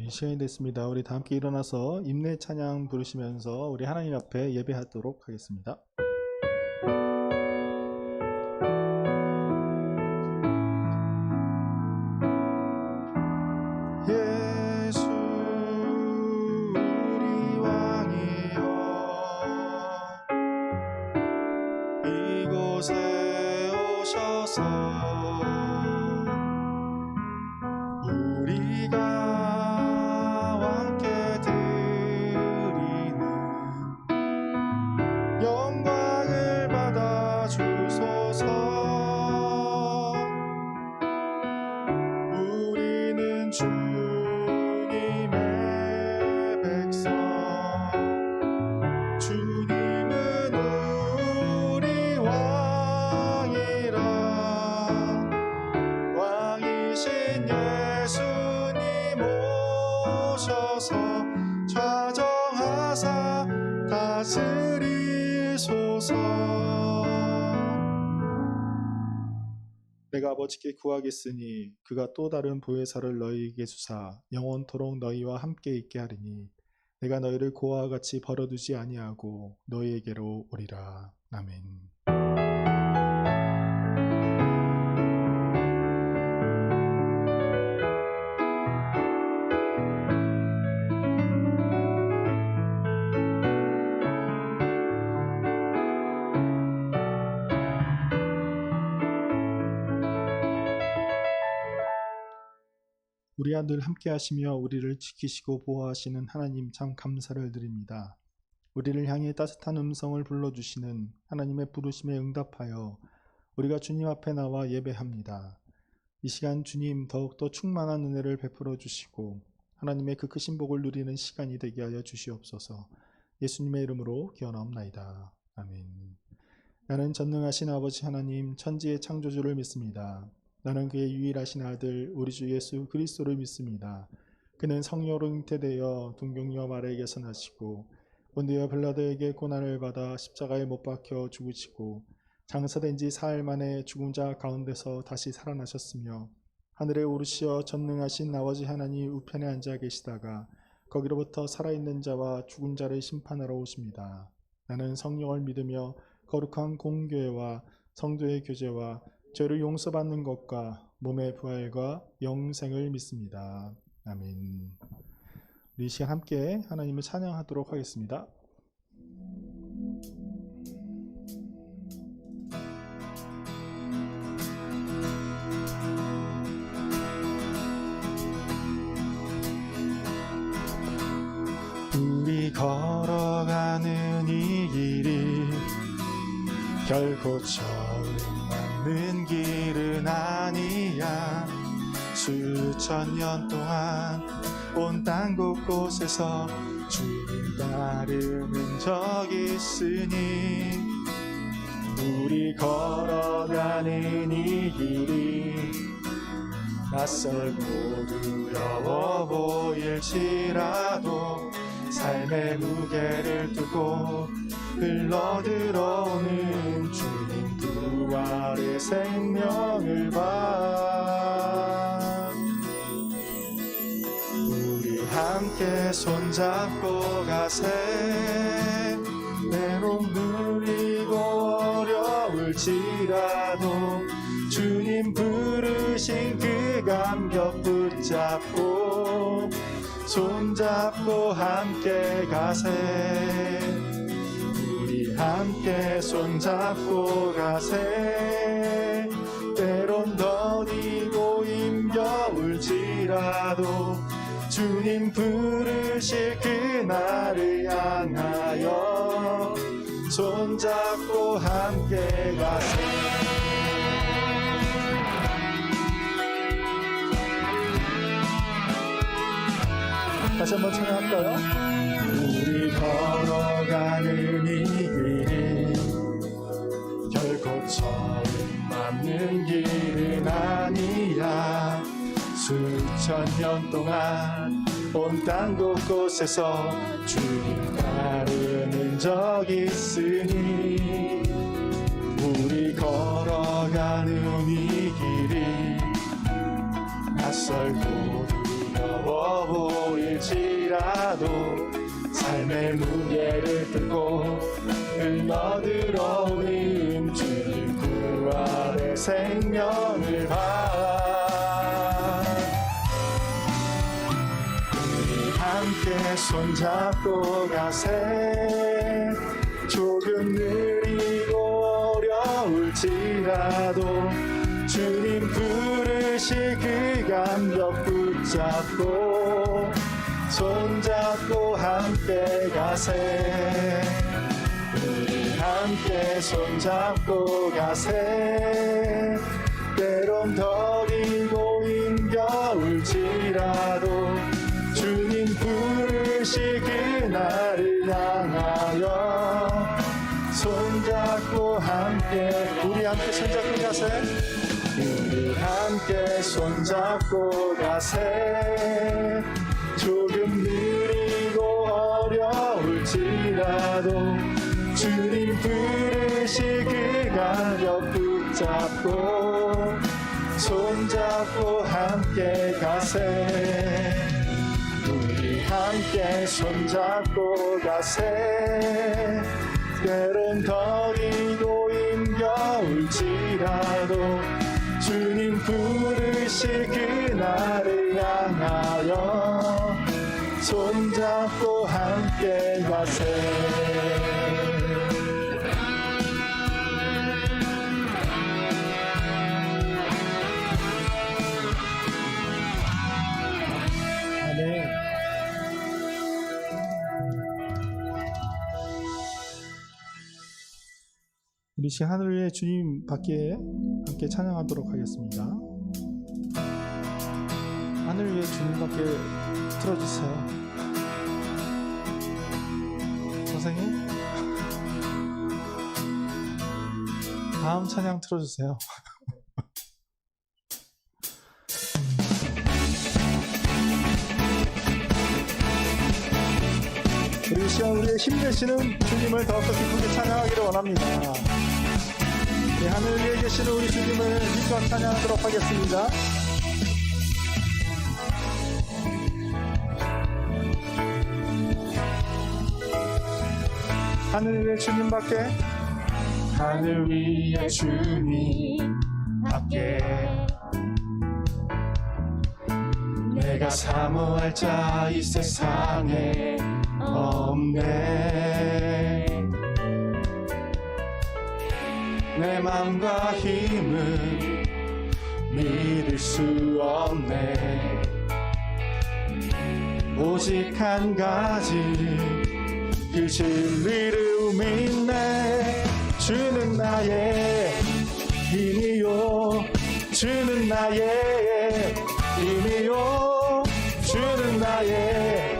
시간이 됐습니다. 우리 다 함께 일어나서 임내 찬양 부르시면서 우리 하나님 앞에 예배하도록 하겠습니다. 예수 우리 왕이여 이곳에 오셔서 우리가 함께 드리는 영광을 받아 주소서. 우리는 주님의 백성, 주님은 우리 왕이라. 왕이신 예수님 오셔서 좌정하사 다스리소서. 내가 아버지께 구하겠으니 그가 또 다른 보혜사를 너희에게 주사 영원토록 너희와 함께 있게 하리니 내가 너희를 고아와 같이 버려두지 아니하고 너희에게로 오리라. 아멘. 우리와 늘 함께 하시며 우리를 지키시고 보호하시는 하나님 참 감사를 드립니다. 우리를 향해 따뜻한 음성을 불러주시는 하나님의 부르심에 응답하여 우리가 주님 앞에 나와 예배합니다. 이 시간 주님 더욱더 충만한 은혜를 베풀어 주시고 하나님의 그 크신 복을 누리는 시간이 되게 하여 주시옵소서. 예수님의 이름으로 기원하옵나이다. 아멘. 나는 전능하신 아버지 하나님 천지의 창조주를 믿습니다. 나는 그의 유일하신 아들 우리 주 예수 그리스도를 믿습니다. 그는 성령으로 잉태되어 동정녀 마리아에게서 나시고 본디오 빌라도에게 고난을 받아 십자가에 못 박혀 죽으시고 장사된 지 사흘 만에 죽은 자 가운데서 다시 살아나셨으며 하늘에 오르시어 전능하신 아버지 하나님 우편에 앉아 계시다가 거기로부터 살아있는 자와 죽은 자를 심판하러 오십니다. 나는 성령을 믿으며 거룩한 공교회와 성도의 교제와 죄를 용서받는 것과 몸의 부활과 영생을 믿습니다. 아멘. 우리 이 시간 함께 하나님을 찬양하도록 하겠습니다. 우리 걸어가는 이 길이 결코 처음 맞는 길은 아니야. 수천 년 동안 온 땅 곳곳에서 주님 따르는 적이 있으니 우리 걸어가는 이 길이 낯설고 두려워 보일지라도 삶의 무게를 두고 흘러들어오는 주님 부활의 생명을 봐. 우리 함께 손잡고 가세. 때론 누리고 어려울지라도 주님 부르신 그 감격 붙잡고 손잡고 함께 가세. 우리 함께 손잡고 가세. 때론 더디고 힘겨울지라도 주님 부르실 그날을 향하여 손잡고 함께 가세. 다시 한번 찬양할까요? 우리 걸어가는 이 길이 결코 처음 맞는 길은 아니야. 수천 년 동안 온 땅 곳곳에서 주님 따르는 적이 있으니 우리 걸어가는 이 길이 낯설고 두려워 보이 어려울지라도 삶의 무게를 뚫고 흘러들어 오는 주님 부활의 생명을 봐. 우리 함께 손잡고 가세. 조금 느리고 어려울지라도 주님 부르실 그 감격 붙잡고 손잡고 함께 가세. 우리 함께 손잡고 가세. 때론 더디고 힘겨울지라도 주님 부르실 그날을 향하여 손잡고 함께, 우리 함께 손잡고 가세. 우리 함께 손잡고 가세. 조금 느리고 어려울지라도 주님 부르실 그 가격 붙잡고 손잡고 함께 가세. 우리 함께 손잡고 가세. 때론 더디고 힘겨울지라도 주님 부르실 그날을 향하여 손잡고 함께 가세. 아멘. 우리 시간 하늘 위에 주님 밖에 함께 찬양하도록 하겠습니다. 하늘 위에 주님 밖에 틀어주세요. 선생님, 다음 찬양 틀어주세요. 우리 시간 우리의 힘내시는 주님을 더욱더 기쁘게 찬양하기를 원합니다. 네, 하늘 위에 계시는 우리 주님을 힘껏 찬양하도록 하겠습니다. 하늘 위에 주님밖에, 하늘 위에 주님밖에 내가 사모할 자 이 세상에 없네. 내 맘과 힘은 믿을 수 없네. 오직 한 가지 그 진리를 믿네. 주는 나의 힘이요, 주는 나의 힘이요, 주는 나의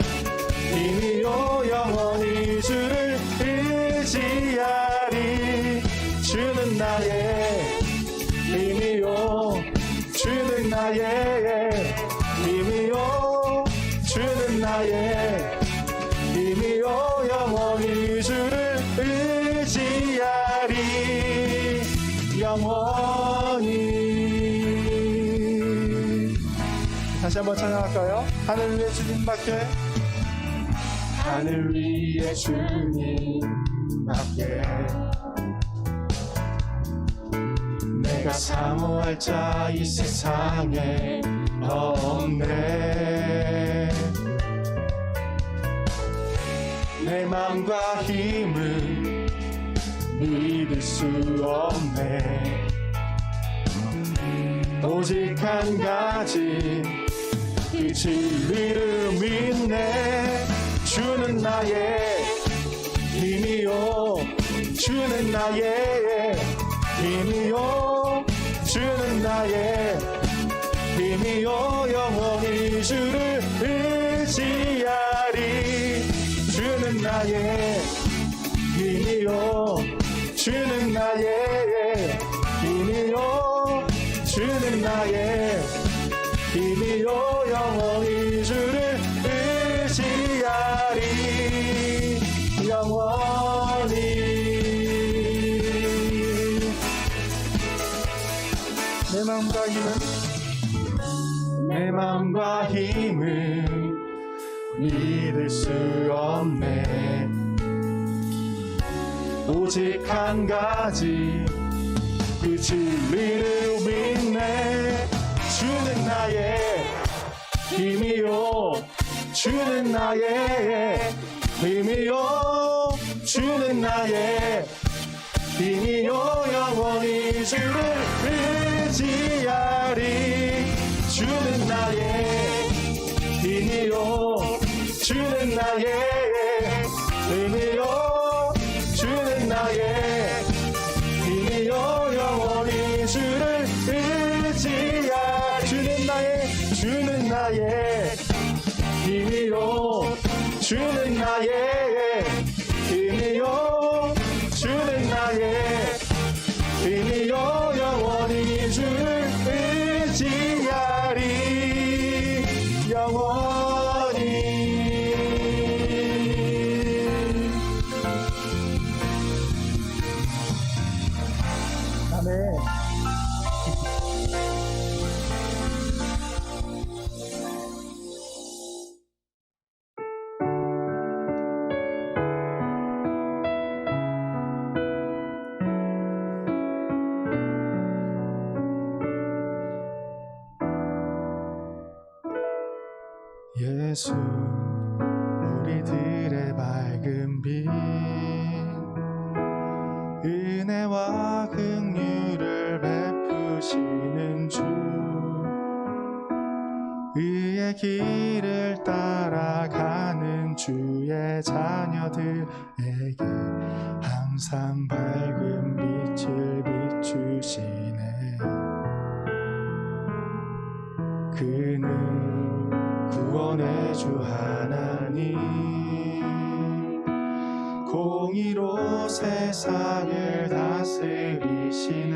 힘이요. 영원히 주를 의지하리. 주는 나의 힘이요, 주는 나의 힘이요, 주는 나의 힘이요. 영원히 주를 의지하리. 영원히. 다시 한번 찬양할까요? 하늘 위에 주님밖에, 하늘 위에 주님밖에 내가 사모할 자 이 세상에 없네. 내 맘과 힘은 믿을 수 없네. 오직 한 가지 그 진리를 믿네. 주는 나의 힘이요, 주는 나의 힘이요, 주는 나의 힘이요. 영원히 주를 의지하리. 주는 나의 힘이요, 주는 나의 힘이요, 주는 나의 힘이요. 영원히 주를 의지하리. 영원히. 내 맘과 힘은 믿을 수 없네. 오직 한 가지 그 진리를 믿네. 주는 나의 힘이요, 주는 나의 힘이요, 주는 나의 힘이요. 영원히 주를 의지하리. 주는 나의 힘이요, 주는 나의 힘이요, 주는 나의 힘이요. 영원히 주를 의지하리. 주는 나의 힘이요, 주는 나의 힘이요, 주는 나의 힘이요. 영원히 주를 의지하리. 영원히. 아멘. 예수, 우리들의 밝은 빛, 은혜와 긍휼을 베푸시는 주, 의의 길을 따라가는 주의 자녀들에게 항상 밝은 빛을 비추시네. 그는 구원의 주 하나님, 공의로 세상을 다스리시네.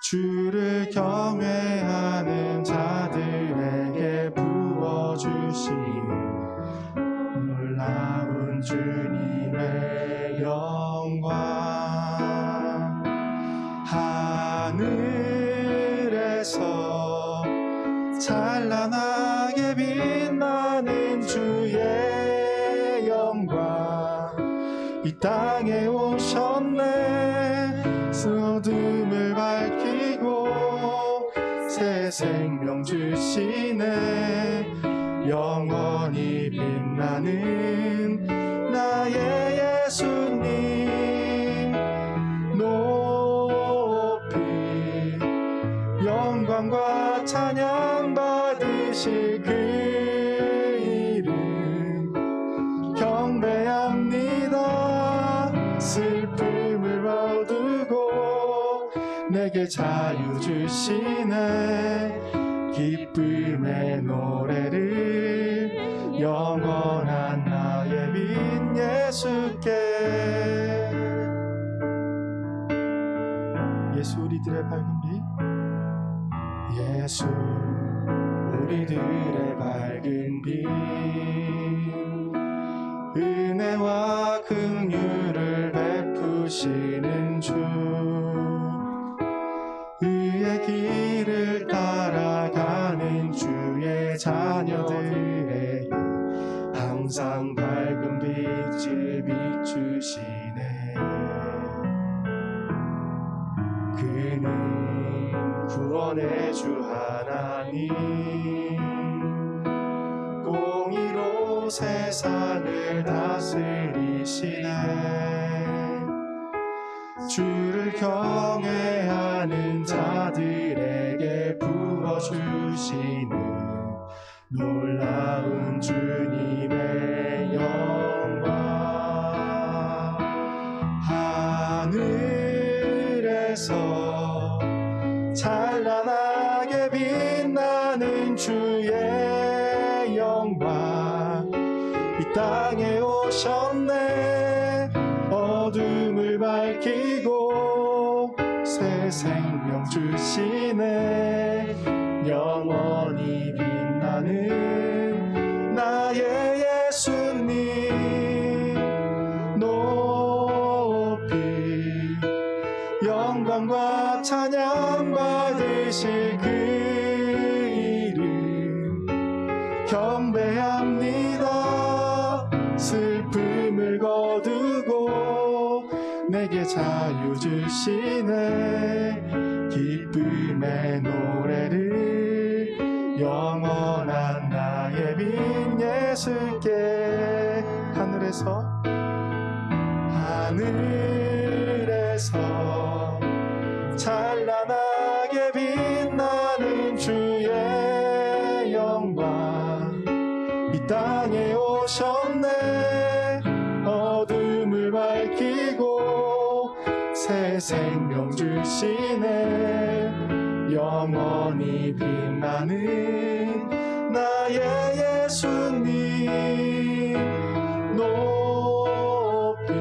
주를 경외하는 자들에게 부어주신 놀라운 주님의 영광. 하늘에서 찬란하게 빛나는 주의 영광, 이 땅에 오셨네. 어둠을 밝히고 새 생명 주시네. 영원히 빛나는 나의 예수님, 높이 영광과 찬양 받으실 그 이름 경배합니다. 슬픔을 거두고 내게 자유 주시네. 기쁨의 노래를 영원한 나의 빛 예수께. 예수, 우리들의 밝은 빛. 예수, 우리들의 밝은 빛, 은혜와 긍휼을 베푸시는 주, 의의 길을 따라가는 주의 자녀들에게 항상 밝은 빛을 비추시네. 그는 구원의 주 하나님, 공의로 세상을 다스리시네. 주를 경외하는 자들에게 부어주시는 놀라운 주님의 영광. 하늘에서 찬란하게 빛나는 주의 영광, 이 땅에 오셨네. 어둠을 밝히고 새 생명 주시네. 영원히 빛나는 나의 예수님, 높이 영광과 찬양 받으실 그 이름 자유 주시네. 기쁨의 노래를 영원한 나의 빈 예수께 하늘에서 찬란하게 빛나는 주의 영광 이 땅에 오셨네. 어둠을 밝히고 새 생명 주시네. 영원히 빛나는 나의 예수님 높이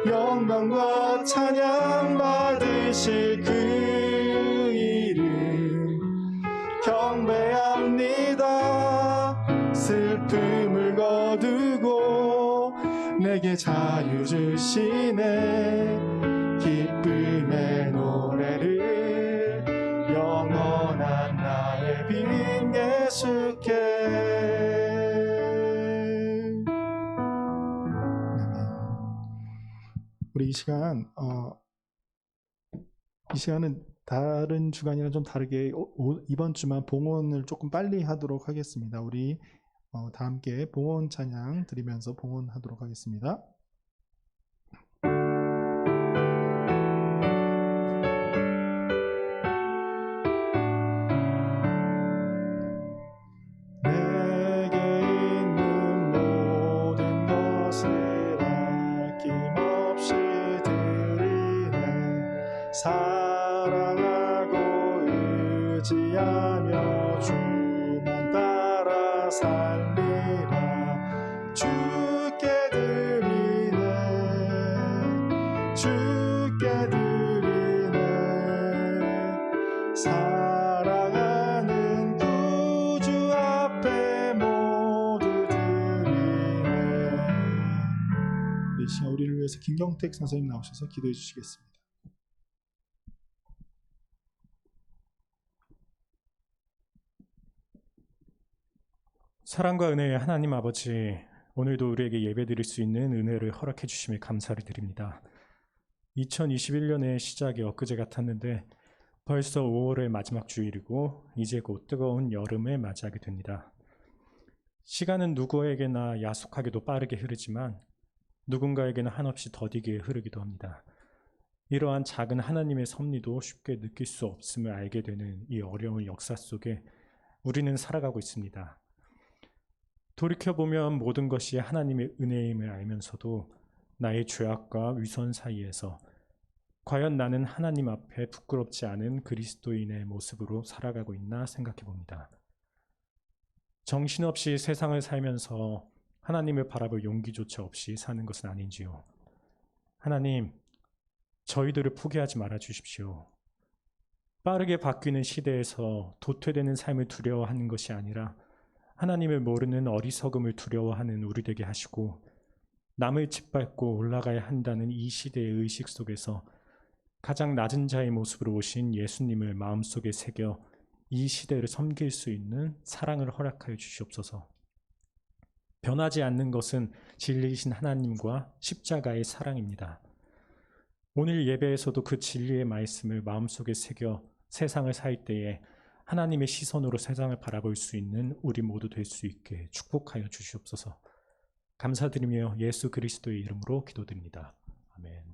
영광과 찬양 받으실 그 이름 경배합니다. 슬픔을 거두고 내게 자유 주시네. 기쁨의 노래를 영원한 나의 빈 예수께. 우리 이 시간은 다른 주간이랑 좀 다르게 이번 주만 봉헌을 조금 빨리 하도록 하겠습니다. 우리 다 함께 봉헌 찬양 드리면서 봉헌하도록 하겠습니다. 사랑하고 의지하며 주만 따라 살리라. 주께 드리네 사랑하는 구주 앞에 모두 드리네. 이 시간 우리를 위해서 김경택 선생님 나오셔서 기도해 주시겠습니다. 사랑과 은혜의 하나님 아버지, 오늘도 우리에게 예배드릴 수 있는 은혜를 허락해 주심에 감사를 드립니다. 2021년의 시작이 엊그제 같았는데 벌써 5월의 마지막 주일이고 이제 곧 뜨거운 여름을 맞이하게 됩니다. 시간은 누구에게나 야속하게도 빠르게 흐르지만 누군가에게는 한없이 더디게 흐르기도 합니다. 이러한 작은 하나님의 섭리도 쉽게 느낄 수 없음을 알게 되는 이 어려운 역사 속에 우리는 살아가고 있습니다. 돌이켜보면 모든 것이 하나님의 은혜임을 알면서도 나의 죄악과 위선 사이에서 과연 나는 하나님 앞에 부끄럽지 않은 그리스도인의 모습으로 살아가고 있나 생각해 봅니다. 정신없이 세상을 살면서 하나님을 바라볼 용기조차 없이 사는 것은 아닌지요. 하나님, 저희들을 포기하지 말아 주십시오. 빠르게 바뀌는 시대에서 도태되는 삶을 두려워하는 것이 아니라 하나님을 모르는 어리석음을 두려워하는 우리 되게 하시고 남을 짓밟고 올라가야 한다는 이 시대의 의식 속에서 가장 낮은 자의 모습으로 오신 예수님을 마음속에 새겨 이 시대를 섬길 수 있는 사랑을 허락하여 주시옵소서. 변하지 않는 것은 진리이신 하나님과 십자가의 사랑입니다. 오늘 예배에서도 그 진리의 말씀을 마음속에 새겨 세상을 살 때에 하나님의 시선으로 세상을 바라볼 수 있는 우리 모두 될 수 있게 축복하여 주시옵소서. 감사드리며 예수 그리스도의 이름으로 기도드립니다. 아멘.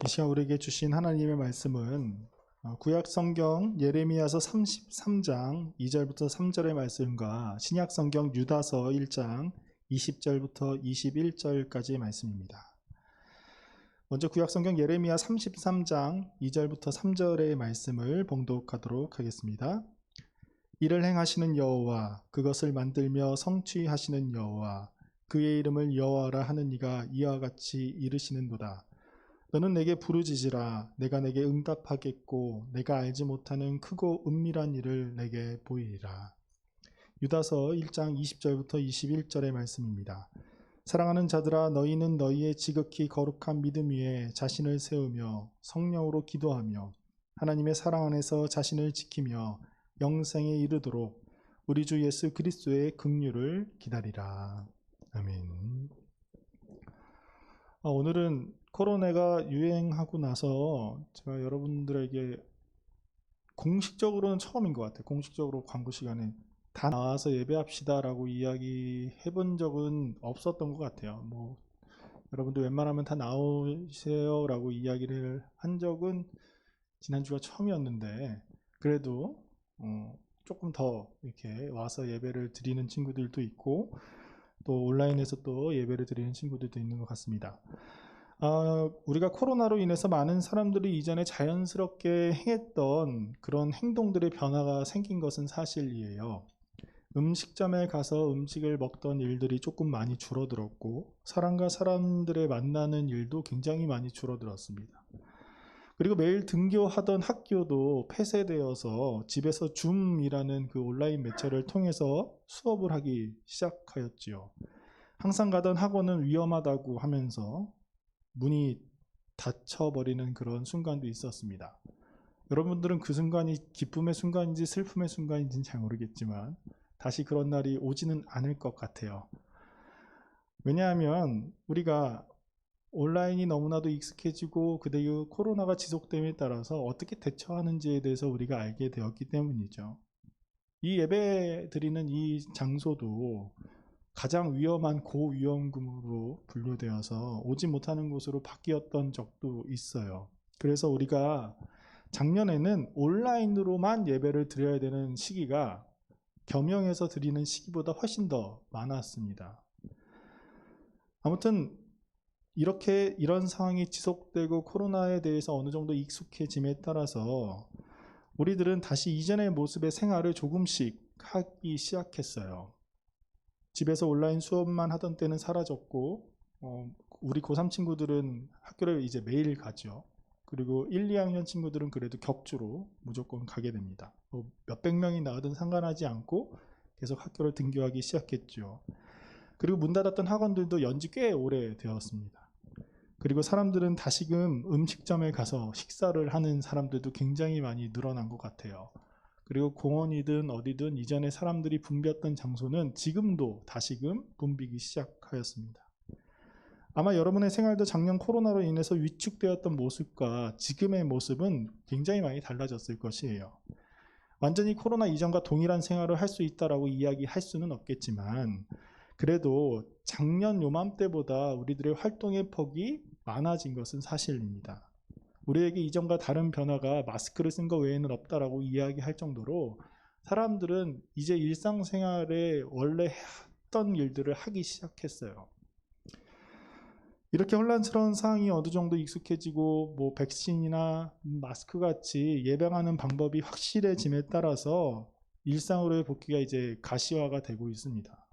이 시간 우리에게 주신 하나님의 말씀은 구약 성경 예레미야서 33장 2절부터 3절의 말씀과 신약 성경 유다서 1장 20절부터 21절까지의 말씀입니다. 먼저 구약 성경 예레미야 33장 2절부터 3절의 말씀을 봉독하도록 하겠습니다. 이를 행하시는 여호와, 그것을 만들며 성취하시는 여호와, 그의 이름을 여호와라 하는 이가 이와 같이 이르시는도다. 너는 내게 부르짖으라. 내가 내게 응답하겠고 내가 알지 못하는 크고 은밀한 일을 내게 보이리라. 유다서 1장 20절부터 21절의 말씀입니다. 사랑하는 자들아, 너희는 너희의 지극히 거룩한 믿음 위에 자신을 세우며 성령으로 기도하며 하나님의 사랑 안에서 자신을 지키며 영생에 이르도록 우리 주 예수 그리스도의 긍휼을 기다리라. 아멘. 오늘은 코로나가 유행하고 나서 제가 여러분들에게 공식적으로는 처음인 것 같아요. 공식적으로 광고 시간에 다 나와서 예배합시다라고 이야기해 본 적은 없었던 것 같아요. 여러분들 웬만하면 다 나오세요라고 이야기를 한 적은 지난주가 처음이었는데, 그래도 조금 더 이렇게 와서 예배를 드리는 친구들도 있고 또 온라인에서 또 예배를 드리는 친구들도 있는 것 같습니다. 우리가 코로나로 인해서 많은 사람들이 이전에 자연스럽게 행했던 그런 행동들의 변화가 생긴 것은 사실이에요. 음식점에 가서 음식을 먹던 일들이 조금 많이 줄어들었고 사람과 사람들의 만나는 일도 굉장히 많이 줄어들었습니다. 그리고 매일 등교하던 학교도 폐쇄되어서 집에서 줌이라는 그 온라인 매체를 통해서 수업을 하기 시작하였지요. 항상 가던 학원은 위험하다고 하면서 문이 닫혀버리는 그런 순간도 있었습니다. 여러분들은 그 순간이 기쁨의 순간인지 슬픔의 순간인지는 잘 모르겠지만 다시 그런 날이 오지는 않을 것 같아요. 왜냐하면 우리가 온라인이 너무나도 익숙해지고 그대로 코로나가 지속됨에 따라서 어떻게 대처하는지에 대해서 우리가 알게 되었기 때문이죠. 이 예배 드리는 이 장소도 가장 위험한 고위험군으로 분류되어서 오지 못하는 곳으로 바뀌었던 적도 있어요. 그래서 우리가 작년에는 온라인으로만 예배를 드려야 되는 시기가 겸용해서 드리는 시기보다 훨씬 더 많았습니다. 아무튼 이런 상황이 지속되고 코로나에 대해서 어느 정도 익숙해짐에 따라서 우리들은 다시 이전의 모습의 생활을 조금씩 하기 시작했어요. 집에서 온라인 수업만 하던 때는 사라졌고 우리 고3 친구들은 학교를 이제 매일 가죠. 그리고 1, 2학년 친구들은 그래도 격주로 무조건 가게 됩니다. 몇백 명이 나오든 상관하지 않고 계속 학교를 등교하기 시작했죠. 그리고 문 닫았던 학원들도 연지 꽤 오래 되었습니다. 그리고 사람들은 다시금 음식점에 가서 식사를 하는 사람들도 굉장히 많이 늘어난 것 같아요. 그리고 공원이든 어디든 이전에 사람들이 붐볐던 장소는 지금도 다시금 붐비기 시작하였습니다. 아마 여러분의 생활도 작년 코로나로 인해서 위축되었던 모습과 지금의 모습은 굉장히 많이 달라졌을 것이에요. 완전히 코로나 이전과 동일한 생활을 할 수 있다라고 이야기할 수는 없겠지만 그래도 작년 요맘때보다 우리들의 활동의 폭이 많아진 것은 사실입니다. 우리에게 이전과 다른 변화가 마스크를 쓴 것 외에는 없다라고 이야기할 정도로 사람들은 이제 일상생활에 원래 했던 일들을 하기 시작했어요. 이렇게 혼란스러운 상황이 어느 정도 익숙해지고 백신이나 마스크 같이 예방하는 방법이 확실해짐에 따라서 일상으로의 복귀가 이제 가시화가 되고 있습니다.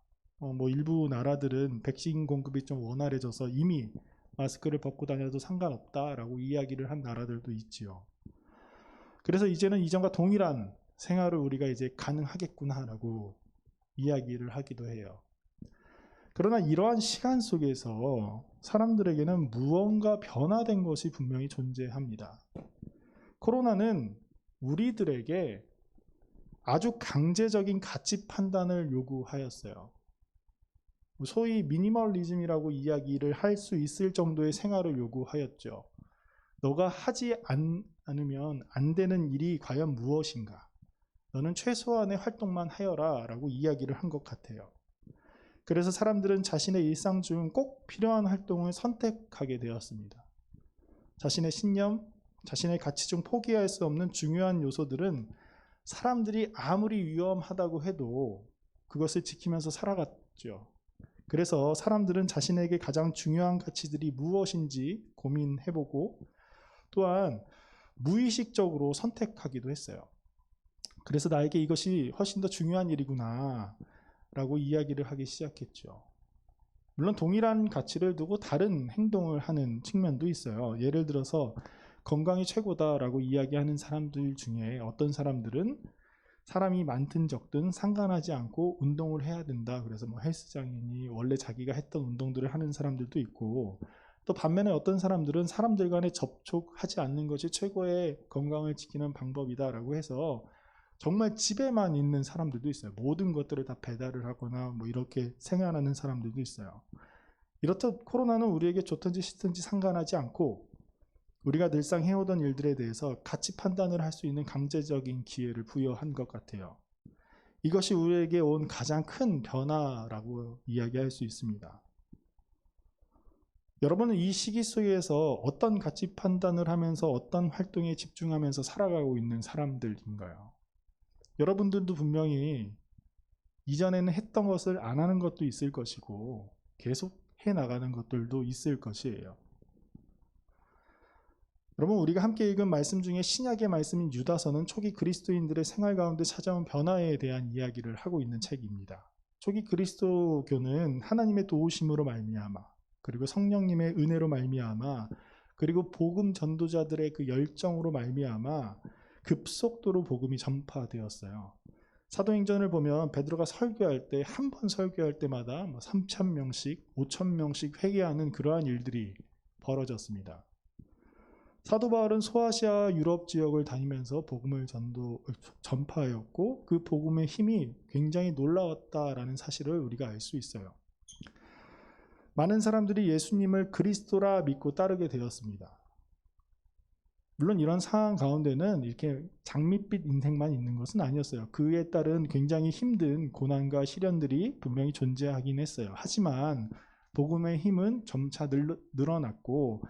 일부 나라들은 백신 공급이 좀 원활해져서 이미 마스크를 벗고 다녀도 상관없다라고 이야기를 한 나라들도 있지요. 그래서 이제는 이전과 동일한 생활을 우리가 이제 가능하겠구나라고 이야기를 하기도 해요. 그러나 이러한 시간 속에서 사람들에게는 무언가 변화된 것이 분명히 존재합니다. 코로나는 우리들에게 아주 강제적인 가치 판단을 요구하였어요. 소위 미니멀리즘이라고 이야기를 할 수 있을 정도의 생활을 요구하였죠. 너가 하지 않으면 안 되는 일이 과연 무엇인가? 너는 최소한의 활동만 하여라 라고 이야기를 한 것 같아요. 그래서 사람들은 자신의 일상 중 꼭 필요한 활동을 선택하게 되었습니다. 자신의 신념, 자신의 가치 중 포기할 수 없는 중요한 요소들은 사람들이 아무리 위험하다고 해도 그것을 지키면서 살아갔죠. 그래서 사람들은 자신에게 가장 중요한 가치들이 무엇인지 고민해보고 또한 무의식적으로 선택하기도 했어요. 그래서 나에게 이것이 훨씬 더 중요한 일이구나 라고 이야기를 하기 시작했죠. 물론 동일한 가치를 두고 다른 행동을 하는 측면도 있어요. 예를 들어서 건강이 최고다라고 이야기하는 사람들 중에 어떤 사람들은 사람이 많든 적든 상관하지 않고 운동을 해야 된다. 그래서 뭐 헬스장이니 원래 자기가 했던 운동들을 하는 사람들도 있고, 또 반면에 어떤 사람들은 사람들 간에 접촉하지 않는 것이 최고의 건강을 지키는 방법이다라고 해서 정말 집에만 있는 사람들도 있어요. 모든 것들을 다 배달을 하거나 뭐 이렇게 생활하는 사람들도 있어요. 이렇듯 코로나는 우리에게 좋든지 싫든지 상관하지 않고 우리가 늘상 해오던 일들에 대해서 가치 판단을 할 수 있는 강제적인 기회를 부여한 것 같아요. 이것이 우리에게 온 가장 큰 변화라고 이야기할 수 있습니다. 여러분은 이 시기 속에서 어떤 가치 판단을 하면서 어떤 활동에 집중하면서 살아가고 있는 사람들인가요? 여러분들도 분명히 이전에는 했던 것을 안 하는 것도 있을 것이고 계속 해 나가는 것들도 있을 것이에요. 여러분, 우리가 함께 읽은 말씀 중에 신약의 말씀인 유다서는 초기 그리스도인들의 생활 가운데 찾아온 변화에 대한 이야기를 하고 있는 책입니다. 초기 그리스도교는 하나님의 도우심으로 말미암아, 그리고 성령님의 은혜로 말미암아, 그리고 복음 전도자들의 그 열정으로 말미암아 급속도로 복음이 전파되었어요. 사도행전을 보면 베드로가 설교할 때 한 번 설교할 때마다 3,000명씩 5,000명씩 회개하는 그러한 일들이 벌어졌습니다. 사도 바울은 소아시아 유럽 지역을 다니면서 복음을 전파하였고 그 복음의 힘이 굉장히 놀라웠다라는 사실을 우리가 알 수 있어요. 많은 사람들이 예수님을 그리스도라 믿고 따르게 되었습니다. 물론 이런 상황 가운데는 이렇게 장밋빛 인생만 있는 것은 아니었어요. 그에 따른 굉장히 힘든 고난과 시련들이 분명히 존재하긴 했어요. 하지만 복음의 힘은 점차 늘어났고,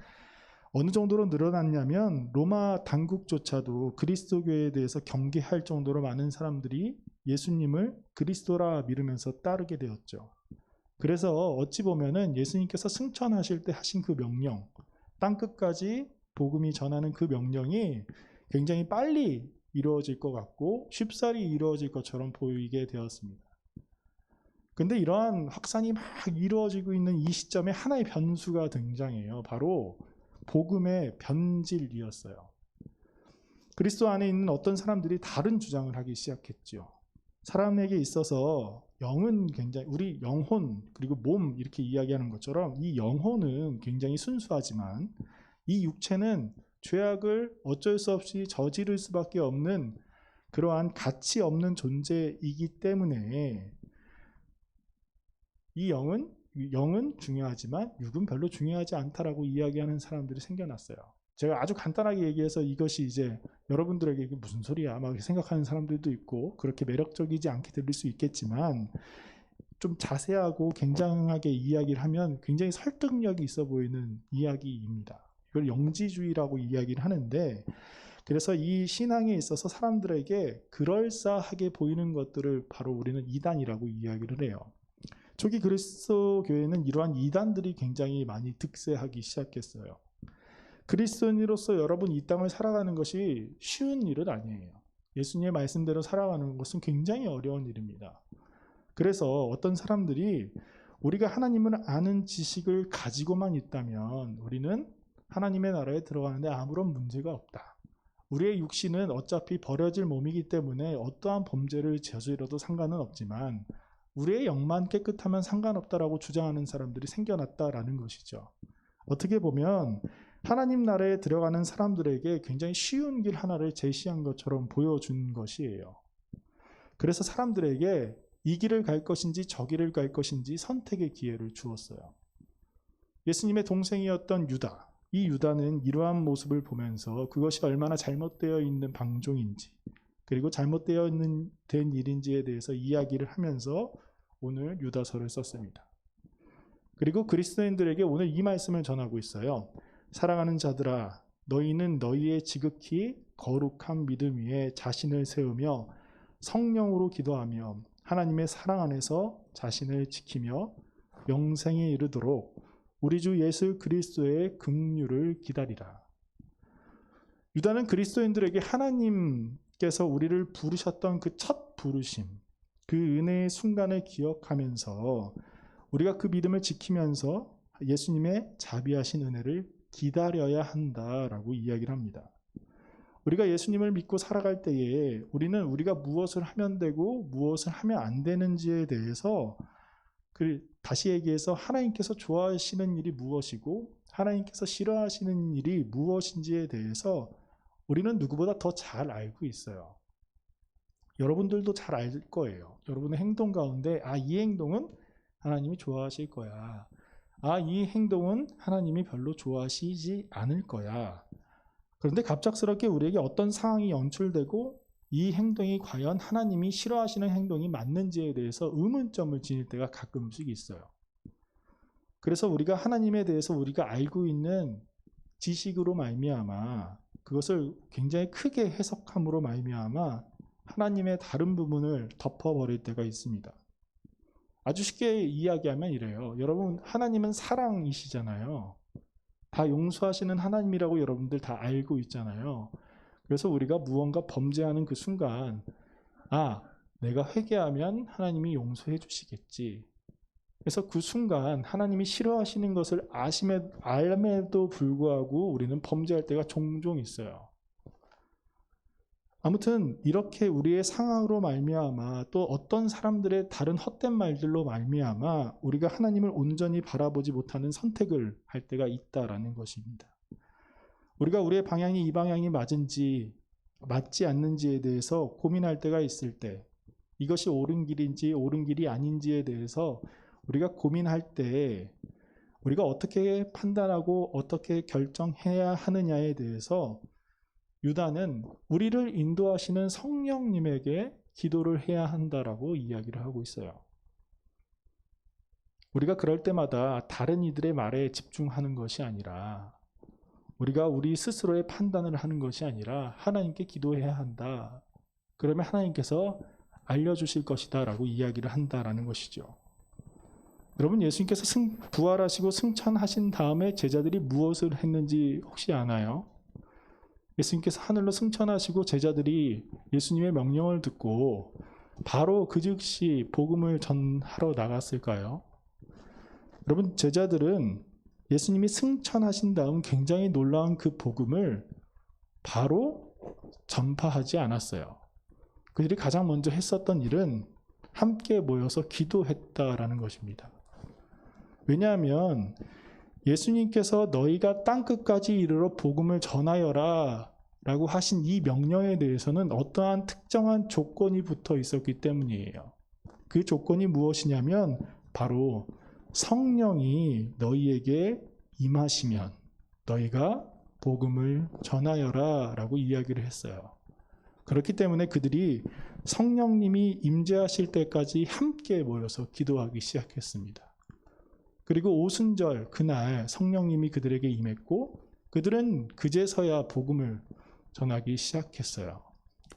어느 정도로 늘어났냐면 로마 당국조차도 그리스도교에 대해서 경계할 정도로 많은 사람들이 예수님을 그리스도라 믿으면서 따르게 되었죠. 그래서 어찌 보면은 예수님께서 승천하실 때 하신 그 명령, 땅끝까지 복음이 전하는 그 명령이 굉장히 빨리 이루어질 것 같고 쉽사리 이루어질 것처럼 보이게 되었습니다. 근데 이러한 확산이 막 이루어지고 있는 이 시점에 하나의 변수가 등장해요. 바로 복음의 변질이었어요. 그리스도 안에 있는 어떤 사람들이 다른 주장을 하기 시작했죠. 사람에게 있어서 영은 굉장히, 우리 영혼 그리고 몸 이렇게 이야기하는 것처럼 이 영혼은 굉장히 순수하지만 이 육체는 죄악을 어쩔 수 없이 저지를 수밖에 없는 그러한 가치 없는 존재이기 때문에 이 영은 중요하지만 육은 별로 중요하지 않다라고 이야기하는 사람들이 생겨났어요. 제가 아주 간단하게 얘기해서 이것이 이제 여러분들에게 이게 무슨 소리야 막 생각하는 사람들도 있고 그렇게 매력적이지 않게 들릴 수 있겠지만 좀 자세하고 굉장하게 이야기를 하면 굉장히 설득력이 있어 보이는 이야기입니다. 이걸 영지주의라고 이야기를 하는데, 그래서 이 신앙에 있어서 사람들에게 그럴싸하게 보이는 것들을 바로 우리는 이단이라고 이야기를 해요. 초기 그리스도 교회는 이러한 이단들이 굉장히 많이 득세하기 시작했어요. 그리스도인으로서 여러분 이 땅을 살아가는 것이 쉬운 일은 아니에요. 예수님의 말씀대로 살아가는 것은 굉장히 어려운 일입니다. 그래서 어떤 사람들이 우리가 하나님을 아는 지식을 가지고만 있다면 우리는 하나님의 나라에 들어가는데 아무런 문제가 없다. 우리의 육신은 어차피 버려질 몸이기 때문에 어떠한 범죄를 저질러도 상관은 없지만 우리의 영만 깨끗하면 상관없다라고 주장하는 사람들이 생겨났다라는 것이죠. 어떻게 보면 하나님 나라에 들어가는 사람들에게 굉장히 쉬운 길 하나를 제시한 것처럼 보여준 것이에요. 그래서 사람들에게 이 길을 갈 것인지 저 길을 갈 것인지 선택의 기회를 주었어요. 예수님의 동생이었던 유다, 이 유다는 이러한 모습을 보면서 그것이 얼마나 잘못되어 있는 방종인지 그리고 잘못되어 된 일인지에 대해서 이야기를 하면서 오늘 유다서를 썼습니다. 그리고 그리스도인들에게 오늘 이 말씀을 전하고 있어요. 사랑하는 자들아, 너희는 너희의 지극히 거룩한 믿음 위에 자신을 세우며 성령으로 기도하며 하나님의 사랑 안에서 자신을 지키며 영생에 이르도록 우리 주 예수 그리스도의 긍휼을 기다리라. 유다는 그리스도인들에게 하나님께서 우리를 부르셨던 그 첫 부르심, 그 은혜의 순간을 기억하면서 우리가 그 믿음을 지키면서 예수님의 자비하신 은혜를 기다려야 한다라고 이야기를 합니다. 우리가 예수님을 믿고 살아갈 때에 우리는 우리가 무엇을 하면 되고 무엇을 하면 안 되는지에 대해서 다시 얘기해서 하나님께서 좋아하시는 일이 무엇이고 하나님께서 싫어하시는 일이 무엇인지에 대해서 우리는 누구보다 더 잘 알고 있어요. 여러분들도 잘 알 거예요. 여러분의 행동 가운데 이 행동은 하나님이 좋아하실 거야. 이 행동은 하나님이 별로 좋아하시지 않을 거야. 그런데 갑작스럽게 우리에게 어떤 상황이 연출되고 이 행동이 과연 하나님이 싫어하시는 행동이 맞는지에 대해서 의문점을 지닐 때가 가끔씩 있어요. 그래서 우리가 하나님에 대해서 우리가 알고 있는 지식으로 말미암아 그것을 굉장히 크게 해석함으로 말미암아 하나님의 다른 부분을 덮어버릴 때가 있습니다. 아주 쉽게 이야기하면 이래요. 여러분, 하나님은 사랑이시잖아요. 다 용서하시는 하나님이라고 여러분들 다 알고 있잖아요. 그래서 우리가 무언가 범죄하는 그 순간 내가 회개하면 하나님이 용서해 주시겠지. 그래서 그 순간 하나님이 싫어하시는 것을 알면도 불구하고 우리는 범죄할 때가 종종 있어요. 아무튼 이렇게 우리의 상황으로 말미암아 또 어떤 사람들의 다른 헛된 말들로 말미암아 우리가 하나님을 온전히 바라보지 못하는 선택을 할 때가 있다라는 것입니다. 우리가 우리의 방향이 이 방향이 맞은지 맞지 않는지에 대해서 고민할 때가 있을 때 이것이 옳은 길인지 옳은 길이 아닌지에 대해서 우리가 고민할 때 우리가 어떻게 판단하고 어떻게 결정해야 하느냐에 대해서 유다는 우리를 인도하시는 성령님에게 기도를 해야 한다라고 이야기를 하고 있어요. 우리가 그럴 때마다 다른 이들의 말에 집중하는 것이 아니라 우리가 우리 스스로의 판단을 하는 것이 아니라 하나님께 기도해야 한다. 그러면 하나님께서 알려주실 것이다 라고 이야기를 한다라는 것이죠. 여러분, 예수님께서 부활하시고 승천하신 다음에 제자들이 무엇을 했는지 혹시 아나요? 예수님께서 하늘로 승천하시고 제자들이 예수님의 명령을 듣고 바로 그 즉시 복음을 전하러 나갔을까요? 여러분, 제자들은 예수님이 승천하신 다음 굉장히 놀라운 그 복음을 바로 전파하지 않았어요. 그들이 가장 먼저 했었던 일은 함께 모여서 기도했다라는 것입니다. 왜냐하면 예수님께서 너희가 땅끝까지 이르러 복음을 전하여라 라고 하신 이 명령에 대해서는 어떠한 특정한 조건이 붙어 있었기 때문이에요. 그 조건이 무엇이냐면 바로 성령이 너희에게 임하시면 너희가 복음을 전하여라 라고 이야기를 했어요. 그렇기 때문에 그들이 성령님이 임재하실 때까지 함께 모여서 기도하기 시작했습니다. 그리고 오순절 그날 성령님이 그들에게 임했고 그들은 그제서야 복음을 전하기 시작했어요.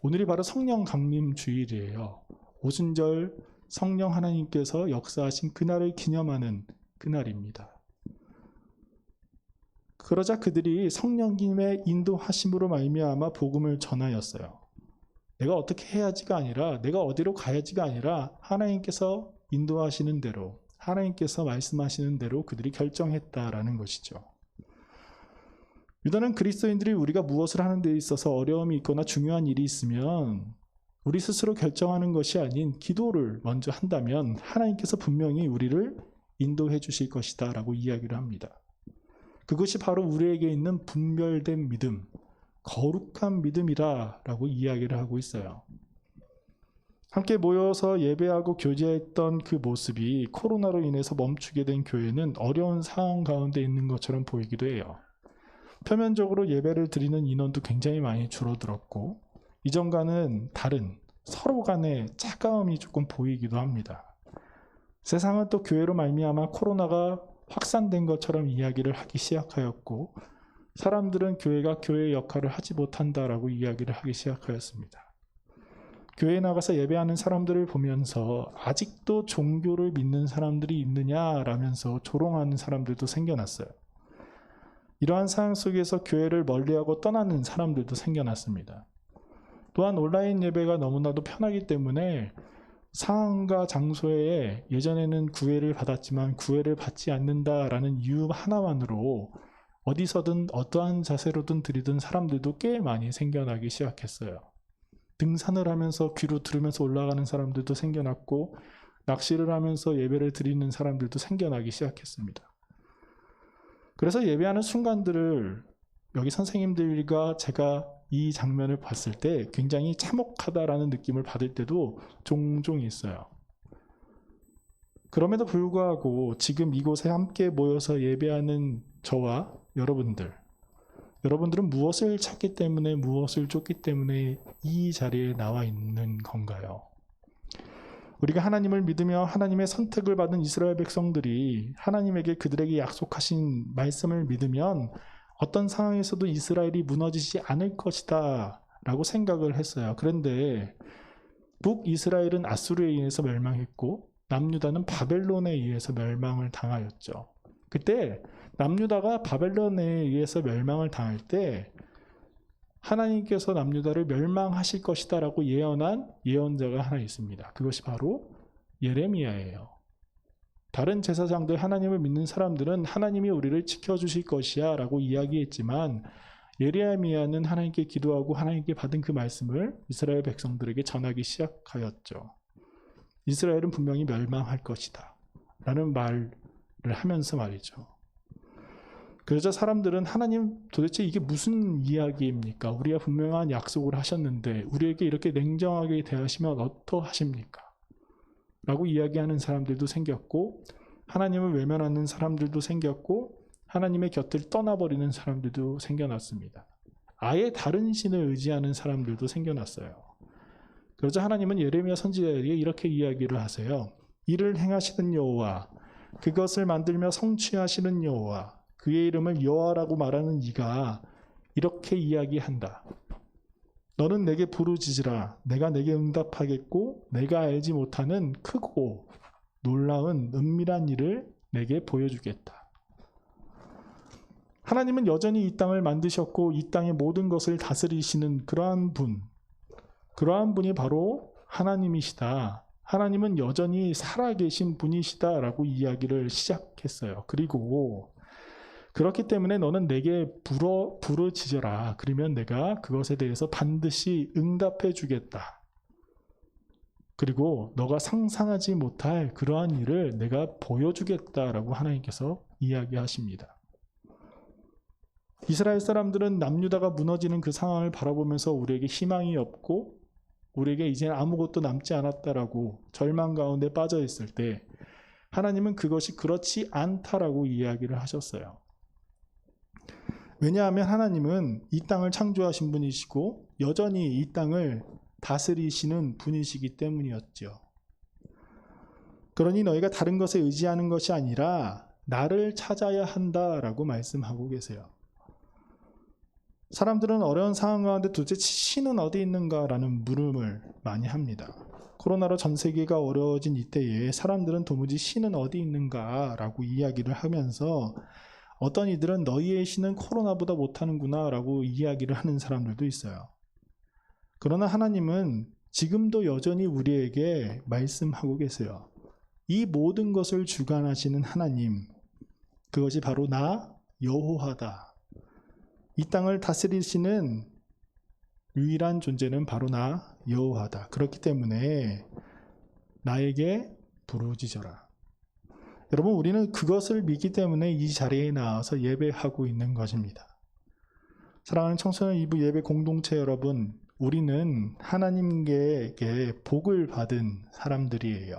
오늘이 바로 성령 강림 주일이에요. 오순절 성령 하나님께서 역사하신 그날을 기념하는 그날입니다. 그러자 그들이 성령님의 인도하심으로 말미암아 복음을 전하였어요. 내가 어떻게 해야지가 아니라 내가 어디로 가야지가 아니라 하나님께서 인도하시는 대로 하나님께서 말씀하시는 대로 그들이 결정했다라는 것이죠. 유다는 그리스도인들이 우리가 무엇을 하는 데 있어서 어려움이 있거나 중요한 일이 있으면 우리 스스로 결정하는 것이 아닌 기도를 먼저 한다면 하나님께서 분명히 우리를 인도해 주실 것이다 라고 이야기를 합니다. 그것이 바로 우리에게 있는 분별된 믿음, 거룩한 믿음이라 라고 이야기를 하고 있어요. 함께 모여서 예배하고 교제했던 그 모습이 코로나로 인해서 멈추게 된 교회는 어려운 상황 가운데 있는 것처럼 보이기도 해요. 표면적으로 예배를 드리는 인원도 굉장히 많이 줄어들었고 이전과는 다른 서로 간의 차가움이 조금 보이기도 합니다. 세상은 또 교회로 말미암아 코로나가 확산된 것처럼 이야기를 하기 시작하였고 사람들은 교회가 교회의 역할을 하지 못한다라고 이야기를 하기 시작하였습니다. 교회에 나가서 예배하는 사람들을 보면서 아직도 종교를 믿는 사람들이 있느냐라면서 조롱하는 사람들도 생겨났어요. 이러한 상황 속에서 교회를 멀리하고 떠나는 사람들도 생겨났습니다. 또한 온라인 예배가 너무나도 편하기 때문에 상황과 장소에 예전에는 구애를 받았지만 구애를 받지 않는다라는 이유 하나만으로 어디서든 어떠한 자세로든 들이던 사람들도 꽤 많이 생겨나기 시작했어요. 등산을 하면서 귀로 들으면서 올라가는 사람들도 생겨났고, 낚시를 하면서 예배를 드리는 사람들도 생겨나기 시작했습니다. 그래서 예배하는 순간들을 여기 선생님들과 제가 이 장면을 봤을 때 굉장히 참혹하다라는 느낌을 받을 때도 종종 있어요. 그럼에도 불구하고 지금 이곳에 함께 모여서 예배하는 저와 여러분들은 무엇을 찾기 때문에, 무엇을 쫓기 때문에 이 자리에 나와 있는 건가요? 우리가 하나님을 믿으며 하나님의 선택을 받은 이스라엘 백성들이 하나님에게 그들에게 약속하신 말씀을 믿으면 어떤 상황에서도 이스라엘이 무너지지 않을 것이다 라고 생각을 했어요. 그런데 북이스라엘은 아수르에 의해서 멸망했고 남유다는 바벨론에 의해서 멸망을 당하였죠. 그때 남유다가 바벨론에 의해서 멸망을 당할 때 하나님께서 남유다를 멸망하실 것이다 라고 예언한 예언자가 하나 있습니다. 그것이 바로 예레미야예요. 다른 제사장들, 하나님을 믿는 사람들은 하나님이 우리를 지켜주실 것이야 라고 이야기했지만, 예레미야는 하나님께 기도하고 하나님께 받은 그 말씀을 이스라엘 백성들에게 전하기 시작하였죠. 이스라엘은 분명히 멸망할 것이다 라는 말을 하면서 말이죠. 그러자 사람들은 하나님 도대체 이게 무슨 이야기입니까? 우리가 분명한 약속을 하셨는데 우리에게 이렇게 냉정하게 대하시면 어떠하십니까? 라고 이야기하는 사람들도 생겼고, 하나님을 외면하는 사람들도 생겼고, 하나님의 곁을 떠나버리는 사람들도 생겨났습니다. 아예 다른 신을 의지하는 사람들도 생겨났어요. 그러자 하나님은 예레미야 선지자에게 이렇게 이야기를 하세요. 이를 행하시는 여호와, 그것을 만들며 성취하시는 여호와, 그의 이름을 여호와라고 말하는 이가 이렇게 이야기한다. 너는 내게 부르짖으라. 내가 내게 응답하겠고 내가 알지 못하는 크고 놀라운 은밀한 일을 내게 보여주겠다. 하나님은 여전히 이 땅을 만드셨고 이 땅의 모든 것을 다스리시는 그러한 분이 바로 하나님이시다. 하나님은 여전히 살아계신 분이시다라고 이야기를 시작했어요. 그리고 그렇기 때문에 너는 내게 부르짖어라. 그러면 내가 그것에 대해서 반드시 응답해 주겠다. 그리고 너가 상상하지 못할 그러한 일을 내가 보여주겠다라고 하나님께서 이야기하십니다. 이스라엘 사람들은 남유다가 무너지는 그 상황을 바라보면서 우리에게 희망이 없고 우리에게 이제는 아무것도 남지 않았다라고 절망 가운데 빠져 있을 때, 하나님은 그것이 그렇지 않다라고 이야기를 하셨어요. 왜냐하면 하나님은 이 땅을 창조하신 분이시고 여전히 이 땅을 다스리시는 분이시기 때문이었죠. 그러니 너희가 다른 것에 의지하는 것이 아니라 나를 찾아야 한다라고 말씀하고 계세요. 사람들은 어려운 상황 가운데 도대체 신은 어디 있는가라는 물음을 많이 합니다. 코로나로 전 세계가 어려워진 이때에 사람들은 도무지 신은 어디 있는가라고 이야기를 하면서, 어떤 이들은 너희의 신은 코로나보다 못하는구나 라고 이야기를 하는 사람들도 있어요. 그러나 하나님은 지금도 여전히 우리에게 말씀하고 계세요. 이 모든 것을 주관하시는 하나님, 그것이 바로 나 여호와다. 이 땅을 다스리시는 유일한 존재는 바로 나 여호와다. 그렇기 때문에 나에게 부르짖어라. 여러분, 우리는 그것을 믿기 때문에 이 자리에 나와서 예배하고 있는 것입니다. 사랑하는 청소년 2부 예배 공동체 여러분, 우리는 하나님께 복을 받은 사람들이에요.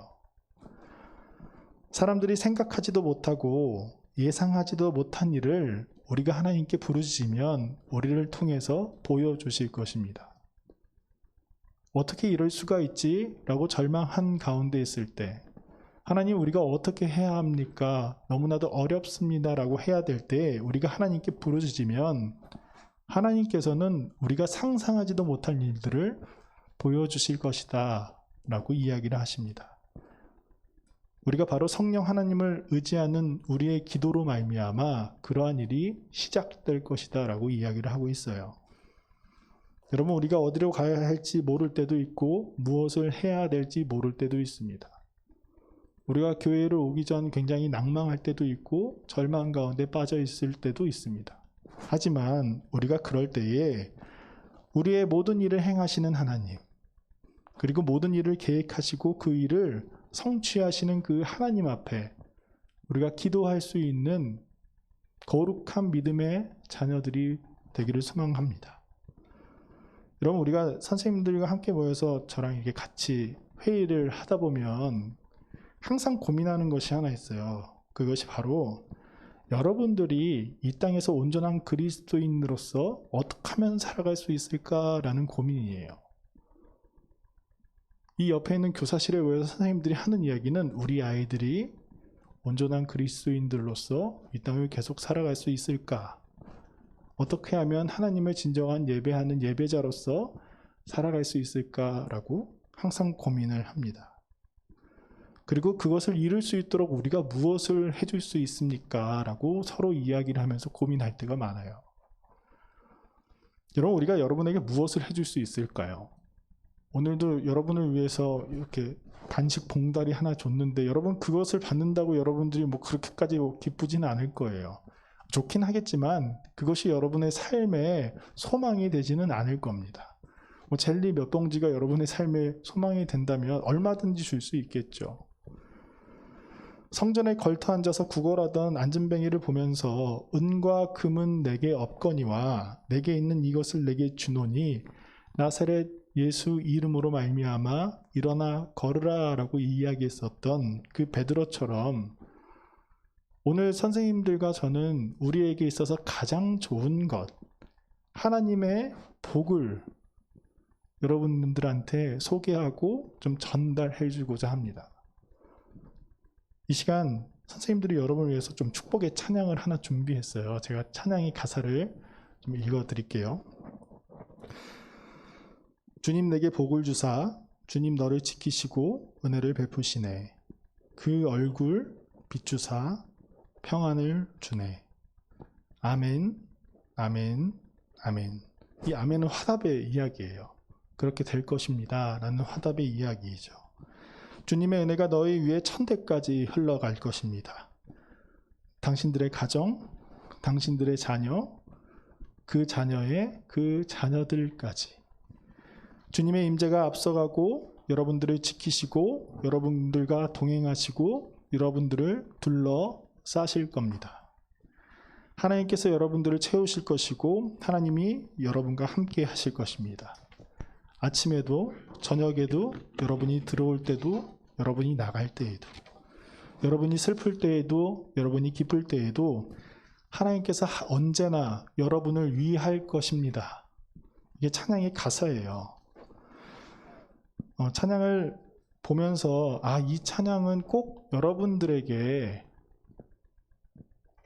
사람들이 생각하지도 못하고 예상하지도 못한 일을 우리가 하나님께 부르짖으면 우리를 통해서 보여주실 것입니다. 어떻게 이럴 수가 있지? 라고 절망한 가운데 있을 때, 하나님 우리가 어떻게 해야 합니까? 너무나도 어렵습니다 라고 해야 될 때 우리가 하나님께 부르짖으면 하나님께서는 우리가 상상하지도 못할 일들을 보여주실 것이다 라고 이야기를 하십니다. 우리가 바로 성령 하나님을 의지하는 우리의 기도로 말미암아 그러한 일이 시작될 것이다 라고 이야기를 하고 있어요. 여러분, 우리가 어디로 가야 할지 모를 때도 있고 무엇을 해야 될지 모를 때도 있습니다. 우리가 교회를 오기 전 굉장히 낭망할 때도 있고 절망 가운데 빠져 있을 때도 있습니다. 하지만 우리가 그럴 때에 우리의 모든 일을 행하시는 하나님, 그리고 모든 일을 계획하시고 그 일을 성취하시는 그 하나님 앞에 우리가 기도할 수 있는 거룩한 믿음의 자녀들이 되기를 소망합니다. 여러분, 우리가 선생님들과 함께 모여서 저랑 이렇게 같이 회의를 하다 보면 항상 고민하는 것이 하나 있어요. 그것이 바로 여러분들이 이 땅에서 온전한 그리스도인으로서 어떻게 하면 살아갈 수 있을까라는 고민이에요. 이 옆에 있는 교사실에 모여서 선생님들이 하는 이야기는 우리 아이들이 온전한 그리스도인들로서 이 땅을 계속 살아갈 수 있을까? 어떻게 하면 하나님을 진정한 예배하는 예배자로서 살아갈 수 있을까라고 항상 고민을 합니다. 그리고 그것을 이룰 수 있도록 우리가 무엇을 해줄 수 있습니까? 라고 서로 이야기를 하면서 고민할 때가 많아요. 여러분, 우리가 여러분에게 무엇을 해줄 수 있을까요? 오늘도 여러분을 위해서 이렇게 간식 봉다리 하나 줬는데 여러분 그것을 받는다고 여러분들이 뭐 그렇게까지 기쁘지는 않을 거예요. 좋긴 하겠지만 그것이 여러분의 삶의 소망이 되지는 않을 겁니다. 뭐 젤리 몇 봉지가 여러분의 삶의 소망이 된다면 얼마든지 줄 수 있겠죠. 성전에 걸터 앉아서 구걸하던 안진뱅이를 보면서 은과 금은 내게 없거니와 내게 있는 이것을 내게 주노니 나사렛 예수 이름으로 말미암아 일어나 걸으라 라고 이야기했었던 그 베드로처럼 오늘 선생님들과 저는 우리에게 있어서 가장 좋은 것, 하나님의 복을 여러분들한테 소개하고 좀 전달해 주고자 합니다. 이 시간 선생님들이 여러분을 위해서 좀 축복의 찬양을 하나 준비했어요. 제가 찬양의 가사를 좀 읽어 드릴게요. 주님 내게 복을 주사 주님 너를 지키시고 은혜를 베푸시네. 그 얼굴 비추사 평안을 주네. 아멘, 아멘, 아멘. 이 아멘은 화답의 이야기예요. 그렇게 될 것입니다 라는 화답의 이야기이죠. 주님의 은혜가 너희 위에 천대까지 흘러갈 것입니다. 당신들의 가정, 당신들의 자녀, 그 자녀의 그 자녀들까지 주님의 임재가 앞서가고 여러분들을 지키시고 여러분들과 동행하시고 여러분들을 둘러싸실 겁니다. 하나님께서 여러분들을 채우실 것이고 하나님이 여러분과 함께 하실 것입니다. 아침에도 저녁에도 여러분이 들어올 때도 여러분이 나갈 때에도 여러분이 슬플 때에도 여러분이 기쁠 때에도 하나님께서 언제나 여러분을 위할 것입니다. 이게 찬양의 가사예요. 찬양을 보면서 이 찬양은 꼭 여러분들에게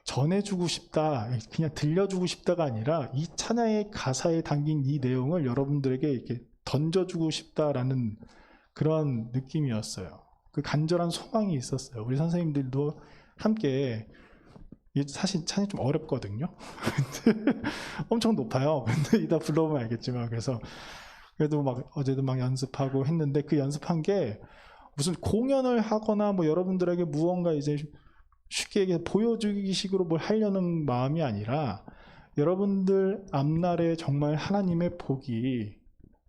전해주고 싶다, 그냥 들려주고 싶다가 아니라 이 찬양의 가사에 담긴 이 내용을 여러분들에게 이렇게 던져주고 싶다라는 그런 느낌이었어요. 그 간절한 소망이 있었어요. 우리 선생님들도 함께, 사실 찬이 좀 어렵거든요. 엄청 높아요. 근데 이따 불러보면 알겠지만, 그래도 막 어제도 막 연습하고 했는데 그 연습한 게 무슨 공연을 하거나 뭐 여러분들에게 무언가 이제 쉽게 보여주기 식으로 뭘 하려는 마음이 아니라 여러분들 앞날에 정말 하나님의 복이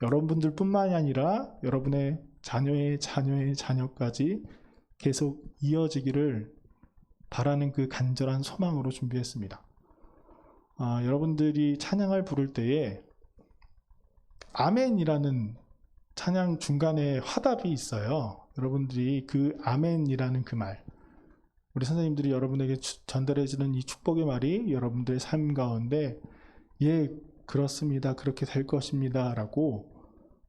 여러분들뿐만이 아니라 여러분의 자녀의 자녀의 자녀까지 계속 이어지기를 바라는 그 간절한 소망으로 준비했습니다. 여러분들이 찬양을 부를 때에 아멘이라는 찬양 중간에 화답이 있어요. 여러분들이 그 아멘이라는 그 말, 우리 선생님들이 여러분에게 전달해주는 이 축복의 말이 여러분들의 삶 가운데 예, 그렇습니다, 그렇게 될 것입니다 라고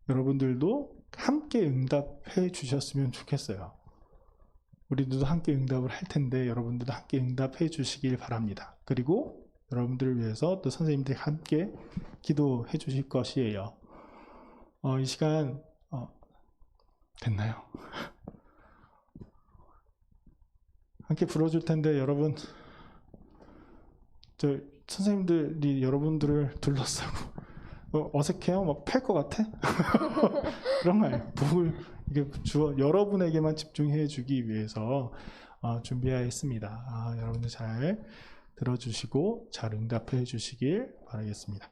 여러분들도 함께 응답해 주셨으면 좋겠어요. 우리들도 함께 응답을 할 텐데 여러분들도 함께 응답해 주시길 바랍니다. 그리고 여러분들을 위해서 또 선생님들이 함께 기도해 주실 것이에요. 이 시간 됐나요? 함께 불러줄 텐데 여러분, 저 선생님들이 여러분들을 둘러싸고 어색해요? 막 팔 것 같아? 그런 거 아니에요. 복을 이게 여러분에게만 집중해 주기 위해서 준비하였습니다. 여러분들 잘 들어주시고 잘 응답해 주시길 바라겠습니다.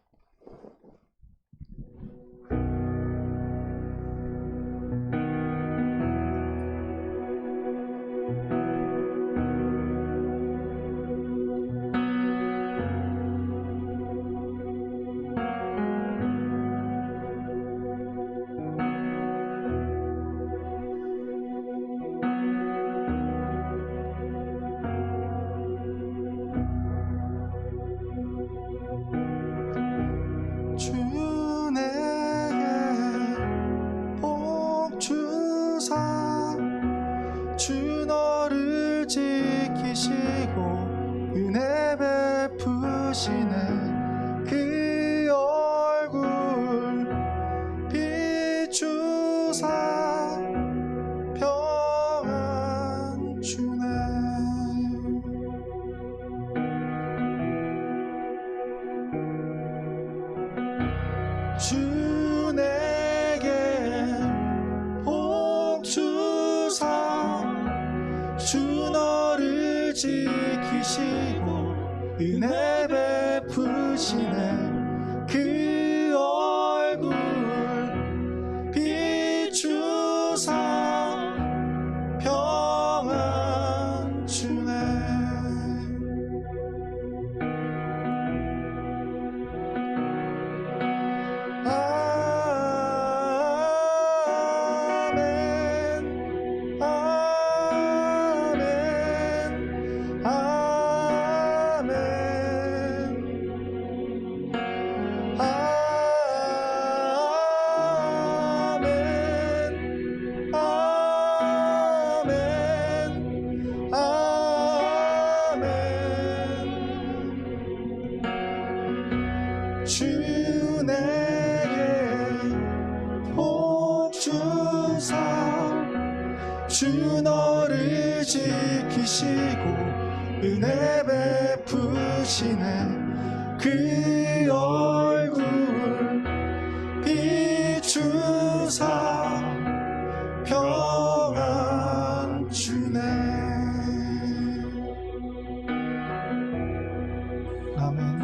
주 내게 복 주사 주 너를 지키시고 은혜 베푸시네 그 얼굴 비추사 평안 주네 주 내게 복 주사 주 너를 지키시고 은혜 베푸시네 그 얼굴 비추사 평안 주네 주 내게 복 주사 주 너를 지키시고 은혜 베푸시네 그 얼굴 비추사 평안 주네 아멘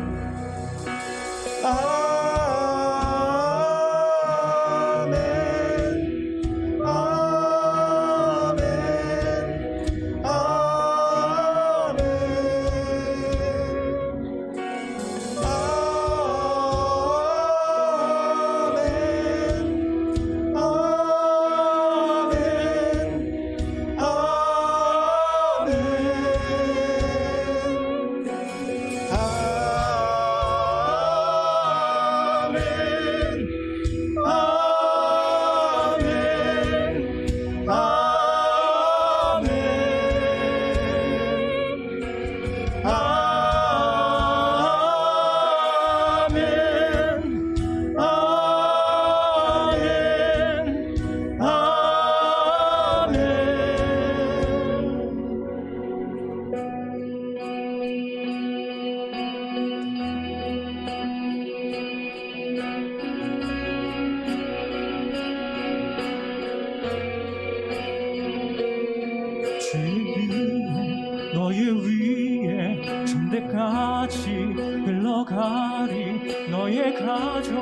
너의 위에 천대까지 흘러가리 너의 가족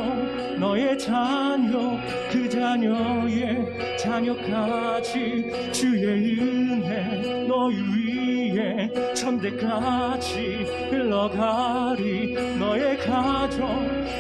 너의 자녀 그 자녀의 자녀까지 주의 은혜 너희 위에 천대까지 흘러가리 너의 가족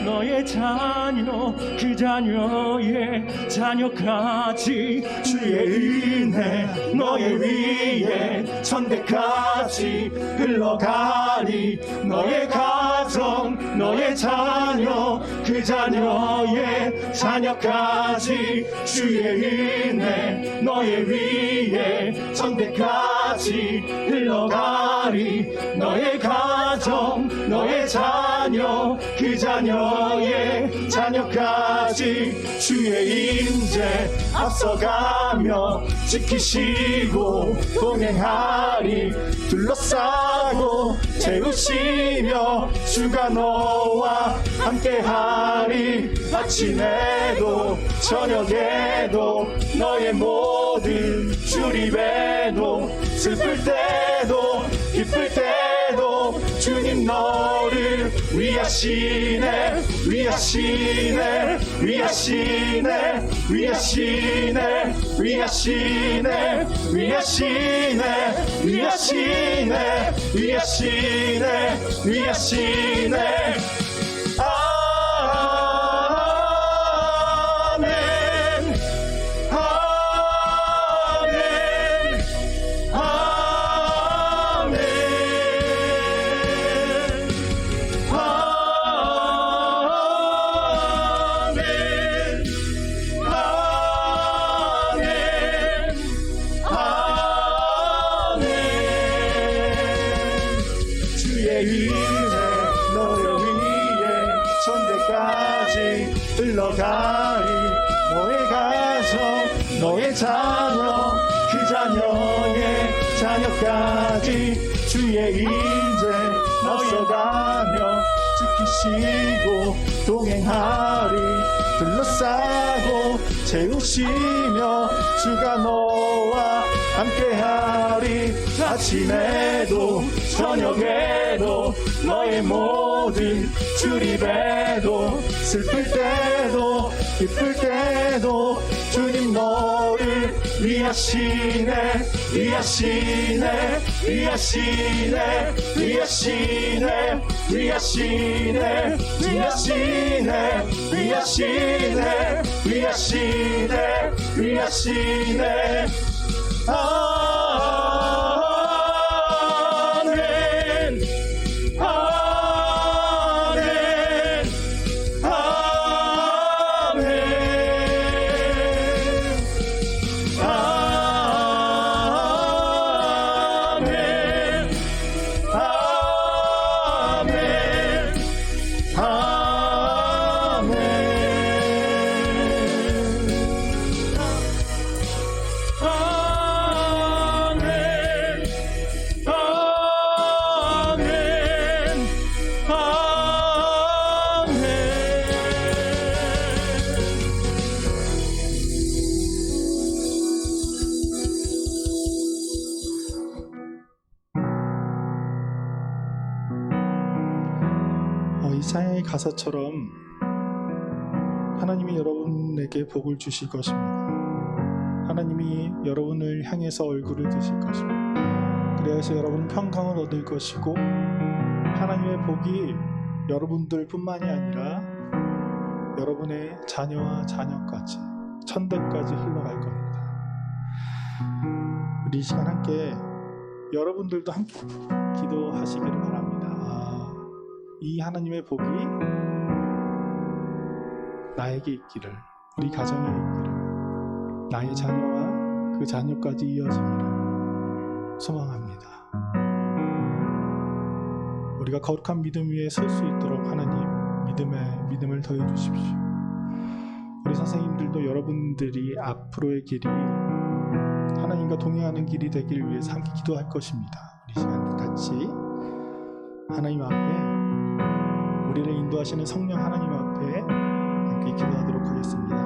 너의 자녀 그 자녀의 자녀까지 주의 은혜 너의 위에 천대까지 흘러가리 너의 가정 너의 자녀 그 자녀의 자녀까지 주의 은혜 너의 위에 천대까지 흘러가리 너의 가정 너의 자녀 그 자녀의 자녀까지 주의 임재 앞서가며 지키시고 동행하리 둘러싸고 채우시며 주가 너와 함께하리. 아침에도 저녁에도 너의 모든 주립에도 슬플 때도 기쁠 때도 주님 너를 위하시네 위하시네 위하시네 위하시네 위하시네 위하시네 위하시네 위하시네 위하시네. 아멘 아멘 아멘 아멘 주의 은혜 너를 위해 천대까지 흘러가리. 너의 가정 너의 자녀 그 자녀의 자녀까지 주의 인재 맞서가며 지키시고 동행하리. 둘러싸고 채우시며 주가 너와 함께하리. 아침에도 저녁에도 너의 모든 주립에도 슬플 때도 기쁠 때도 주님 너를 위하시네 위하시네 위하시네 위하시네 위하시네 위하시네 위하시네 위하시네 위하시네. 아멘 아멘 아멘 이사야의 가사처럼 하나님이 여러분에게 복을 주실 것입니다. 하나님이 여러분을 향해서 얼굴을 드실 것입니다. 그래서 여러분은 평강을 얻을 것이고 하나님의 복이 여러분들 뿐만이 아니라 여러분의 자녀와 자녀까지 천대까지 흘러갈 겁니다. 우리 이 시간 함께 여러분들도 함께 기도하시기를 바랍니다. 이 하나님의 복이 나에게 있기를, 우리 가정에 있기를, 나의 자녀와 그 자녀까지 이어지기를 소망합니다. 우리가 거룩한 믿음 위에 설 수 있도록 하나님 믿음을 더해 주십시오. 우리 선생님들도 여러분들이 앞으로의 길이 하나님과 동행하는 길이 되길 위해서 함께 기도할 것입니다. 우리 시간 같이 하나님 앞에 우리를 인도하시는 성령 하나님 앞에 함께 기도하도록 하겠습니다.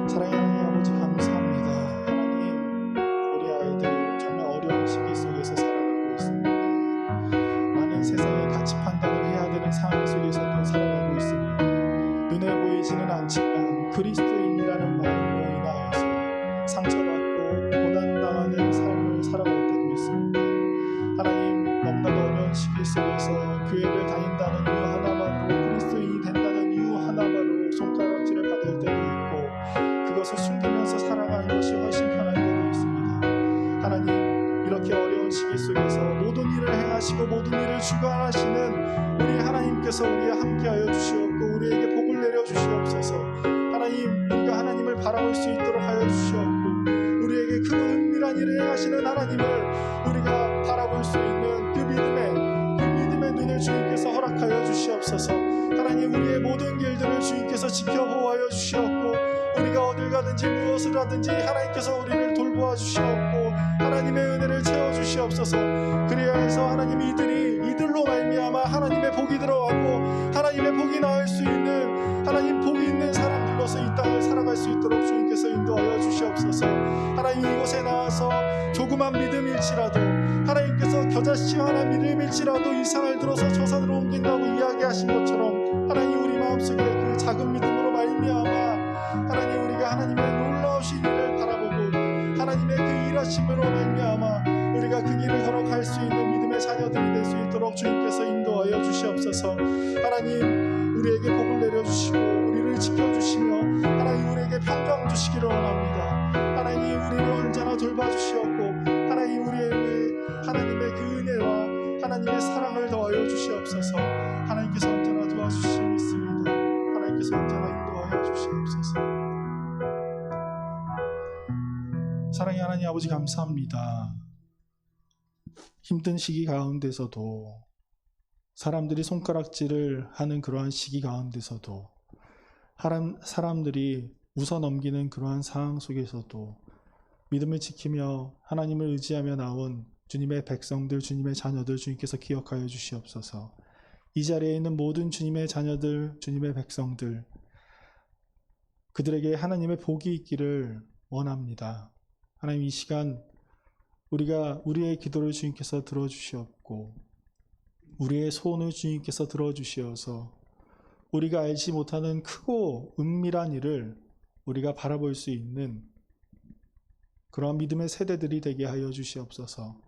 사랑하는 하나님 아버지 감사합니다. 하나님, 우리 아이들 정말 어려운 시기 속에서 살아가고 있습니다. 많은 세상의 가치 판단을 해야 되는 상황 속에서도 살아가고 있습니다. 눈에 보이지는 않지만 그리스도인이라는 마음으로 인하여서 상처받고 고난당하는 삶을 살아갈 때도 있습니다. 하나님, 너무나도 어려운 시기 속에서 교회를 다닌다는 이유 하나만으로, 그리스도인이 된다는 이유 하나만으로 손가락질을 받을 때도 있고 그것을 숨기면서 살아가는 것이 훨씬 편할 때도 있습니다. 하나님, 이렇게 어려운 시기 속에서 모든 일을 행하시고 모든 일을 주관하시는 우리 하나님께서 우리와 함께하여 주시옵고 우리에게 복을 내려 주시옵소서. 하나님, 우리가 하나님을 바라볼 수 있도록 하여 주시옵고 우리에게 그 은밀한 일을 행하시는 하나님을 우리가 바라볼 수 있는 그 믿음의 눈을 주님께서 허락하여 주시옵소서. 하나님, 우리의 모든 길들을 주님께서 지켜 보호하여 주시옵고 우리가 얻을 어디를 가든지 무엇을 하든지 하나님께서 우리를 돌보아 주시옵고 하나님의 은혜를 채워 주시옵소서. 그래야 해서 하나님 이들로 말미암아 하나님의 복이 들어가고 하나님의 복이 나을 수 있는 하나님 복이 있는 사람들로서 이 땅을 살아갈 수 있도록 주님께서 인도하여 주시옵소서. 하나님 이곳에 나와서 조그만 믿음일지라도 하나님께서 겨자씨 하나 믿음일지라도 이 산을 들어서 저 산으로 옮긴다고 이야기하신 것처럼 하나님 우리 마음속에 그 작은 믿음으로 말미암아 하나님 우리가 하나님의 놀라우신 일을 바라보고 하나님의 그 일하심으로 말미암아 우리가 그 길을 걸어갈 수 있는 믿음의 자녀들이 될 수 있도록 주님께서 인도하여 주시옵소서. 하나님 우리에게 복을 내려주시고 우리를 지켜주시며 하나님 우리에게 평강 주시기를 원합니다. 하나님 우리를 언제나 돌봐주시옵고 하나님 하나님의 그 은혜와 하나님의 사랑을 더하여 주시옵소서. 하나님께서 언제나 도와주시고 있습니다. 하나님께서 언제나 인도하여 주시옵소서. 사랑의 하나님 아버지 감사합니다. 힘든 시기 가운데서도 사람들이 손가락질을 하는 그러한 시기 가운데서도 사람들이 웃어넘기는 그러한 상황 속에서도 믿음을 지키며 하나님을 의지하며 나온 주님의 백성들, 주님의 자녀들 주님께서 기억하여 주시옵소서. 이 자리에 있는 모든 주님의 자녀들, 주님의 백성들 그들에게 하나님의 복이 있기를 원합니다. 하나님 이 시간 우리의 기도를 주님께서 들어주시옵고 우리의 소원을 주님께서 들어주시어서 우리가 알지 못하는 크고 은밀한 일을 우리가 바라볼 수 있는 그러한 믿음의 세대들이 되게 하여 주시옵소서.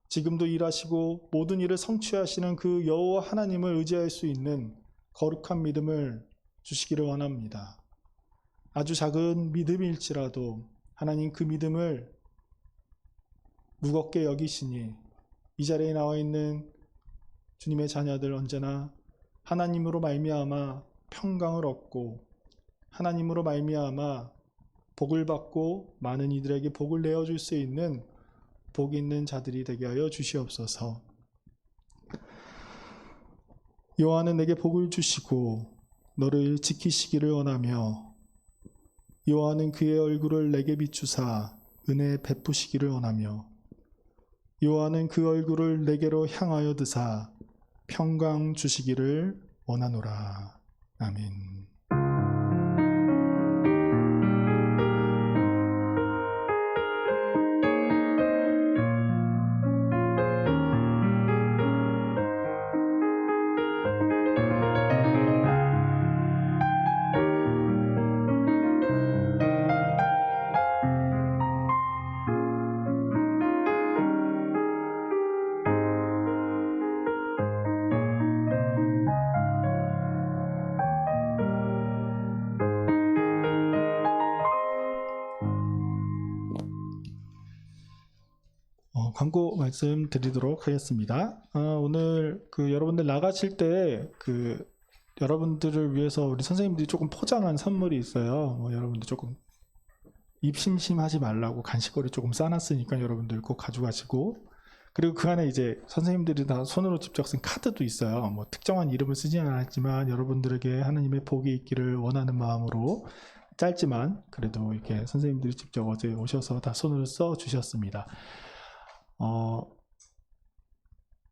지금도 일하시고 모든 일을 성취하시는 그 여호와 하나님을 의지할 수 있는 거룩한 믿음을 주시기를 원합니다. 아주 작은 믿음일지라도 하나님 그 믿음을 무겁게 여기시니 이 자리에 나와 있는 주님의 자녀들 언제나 하나님으로 말미암아 평강을 얻고 하나님으로 말미암아 복을 받고 많은 이들에게 복을 내어줄 수 있는 복 있는 자들이 되게 하여 주시옵소서. 여호와는 내게 복을 주시고 너를 지키시기를 원하며 여호와는 그의 얼굴을 내게 비추사 은혜 베푸시기를 원하며 여호와는 그 얼굴을 내게로 향하여 드사 평강 주시기를 원하노라. 아멘. 광고 말씀드리도록 하겠습니다. 오늘 여러분들 나가실 때 여러분들을 위해서 우리 선생님들이 조금 포장한 선물이 있어요. 여러분들 조금 입 심심하지 말라고 간식거리 조금 싸놨으니까 여러분들 꼭 가져가시고, 그리고 그 안에 이제 선생님들이 다 손으로 직접 쓴 카드도 있어요. 특정한 이름을 쓰지는 않았지만 여러분들에게 하나님의 복이 있기를 원하는 마음으로 짧지만 그래도 이렇게 선생님들이 직접 어제 오셔서 다 손으로 써 주셨습니다.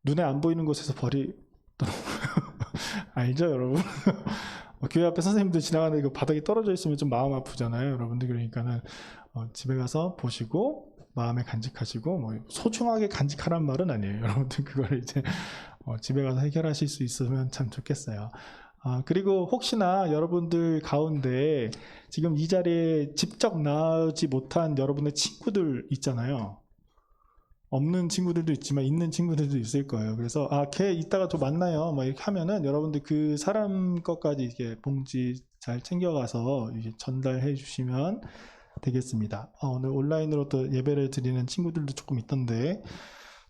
눈에 안 보이는 곳에서 알죠 여러분? 교회 앞에 선생님들 지나가는데 이거 바닥에 떨어져 있으면 좀 마음 아프잖아요 여러분들. 그러니까는 집에 가서 보시고 마음에 간직하시고, 소중하게 간직하란 말은 아니에요 여러분들. 그걸 이제 집에 가서 해결하실 수 있으면 참 좋겠어요. 그리고 혹시나 여러분들 가운데 지금 이 자리에 직접 나오지 못한 여러분의 친구들 있잖아요. 없는 친구들도 있지만 있는 친구들도 있을 거예요. 그래서 걔 이따가 또 만나요 이렇게 하면은 여러분들 그 사람 것까지 이렇게 봉지 잘 챙겨가서 이렇게 전달해 주시면 되겠습니다. 오늘 온라인으로 또 예배를 드리는 친구들도 조금 있던데,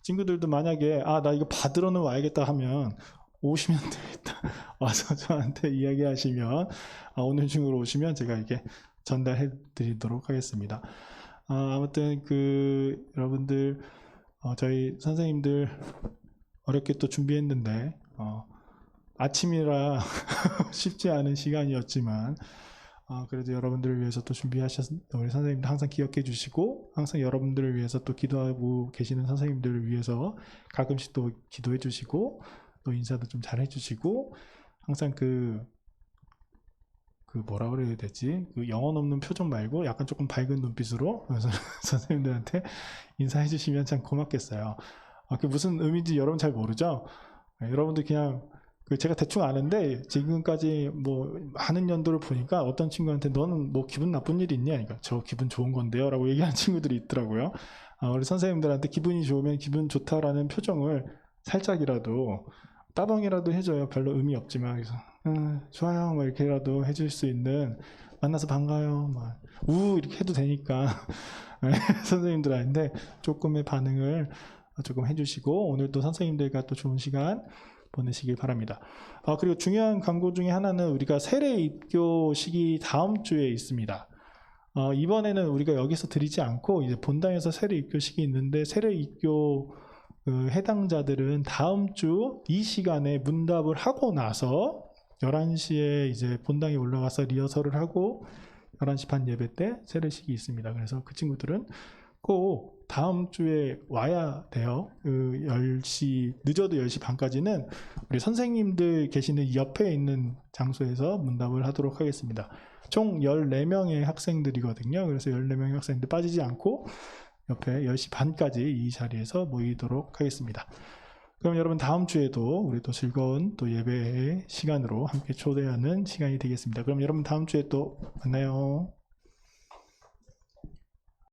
친구들도 만약에 나 이거 받으러는 와야겠다 하면 오시면 되겠다. 와서 저한테 이야기하시면 오늘 중으로 오시면 제가 이렇게 전달해 드리도록 하겠습니다. 아무튼 여러분들 저희 선생님들 어렵게 또 준비했는데 아침이라 쉽지 않은 시간이었지만 그래도 여러분들을 위해서 또 우리 선생님들 항상 기억해 주시고, 항상 여러분들을 위해서 또 기도하고 계시는 선생님들을 위해서 가끔씩 또 기도해 주시고, 또 인사도 좀 잘 해주시고, 항상 그 뭐라 그래야 되지? 그 영혼 없는 표정 말고 약간 조금 밝은 눈빛으로 선생님들한테 인사해 주시면 참 고맙겠어요. 그 무슨 의미인지 여러분 잘 모르죠? 여러분들 그냥 제가 대충 아는데 지금까지 뭐 많은 연도를 보니까 어떤 친구한테 너는 뭐 기분 나쁜 일이 있냐? 그러니까 저 기분 좋은 건데요 라고 얘기하는 친구들이 있더라고요. 우리 선생님들한테 기분이 좋으면 기분 좋다라는 표정을 살짝이라도 따봉이라도 해줘요. 별로 의미 없지만. 그래서 좋아요 뭐 이렇게라도 해줄 수 있는, 만나서 반가워요 막 이렇게 해도 되니까 선생님들한테 조금의 반응을 조금 해주시고, 오늘도 선생님들과 또 좋은 시간 보내시길 바랍니다. 그리고 중요한 광고 중에 하나는 우리가 세례 입교식이 다음 주에 있습니다. 이번에는 우리가 여기서 드리지 않고 이제 본당에서 세례 입교식이 있는데, 세례 입교 해당자들은 다음 주 이 시간에 문답을 하고 나서 11시에 이제 본당에 올라가서 리허설을 하고 11시 반 예배 때 세례식이 있습니다. 그래서 그 친구들은 꼭 다음 주에 와야 돼요. 10시, 늦어도 10시 반까지는 우리 선생님들 계시는 옆에 있는 장소에서 문답을 하도록 하겠습니다. 총 14명의 학생들이거든요. 그래서 14명의 학생들 빠지지 않고 옆에 10시 반까지 이 자리에서 모이도록 하겠습니다. 그럼 여러분 다음 주에도 우리 또 즐거운 또 예배의 시간으로 함께 초대하는 시간이 되겠습니다. 그럼 여러분 다음 주에 또 만나요.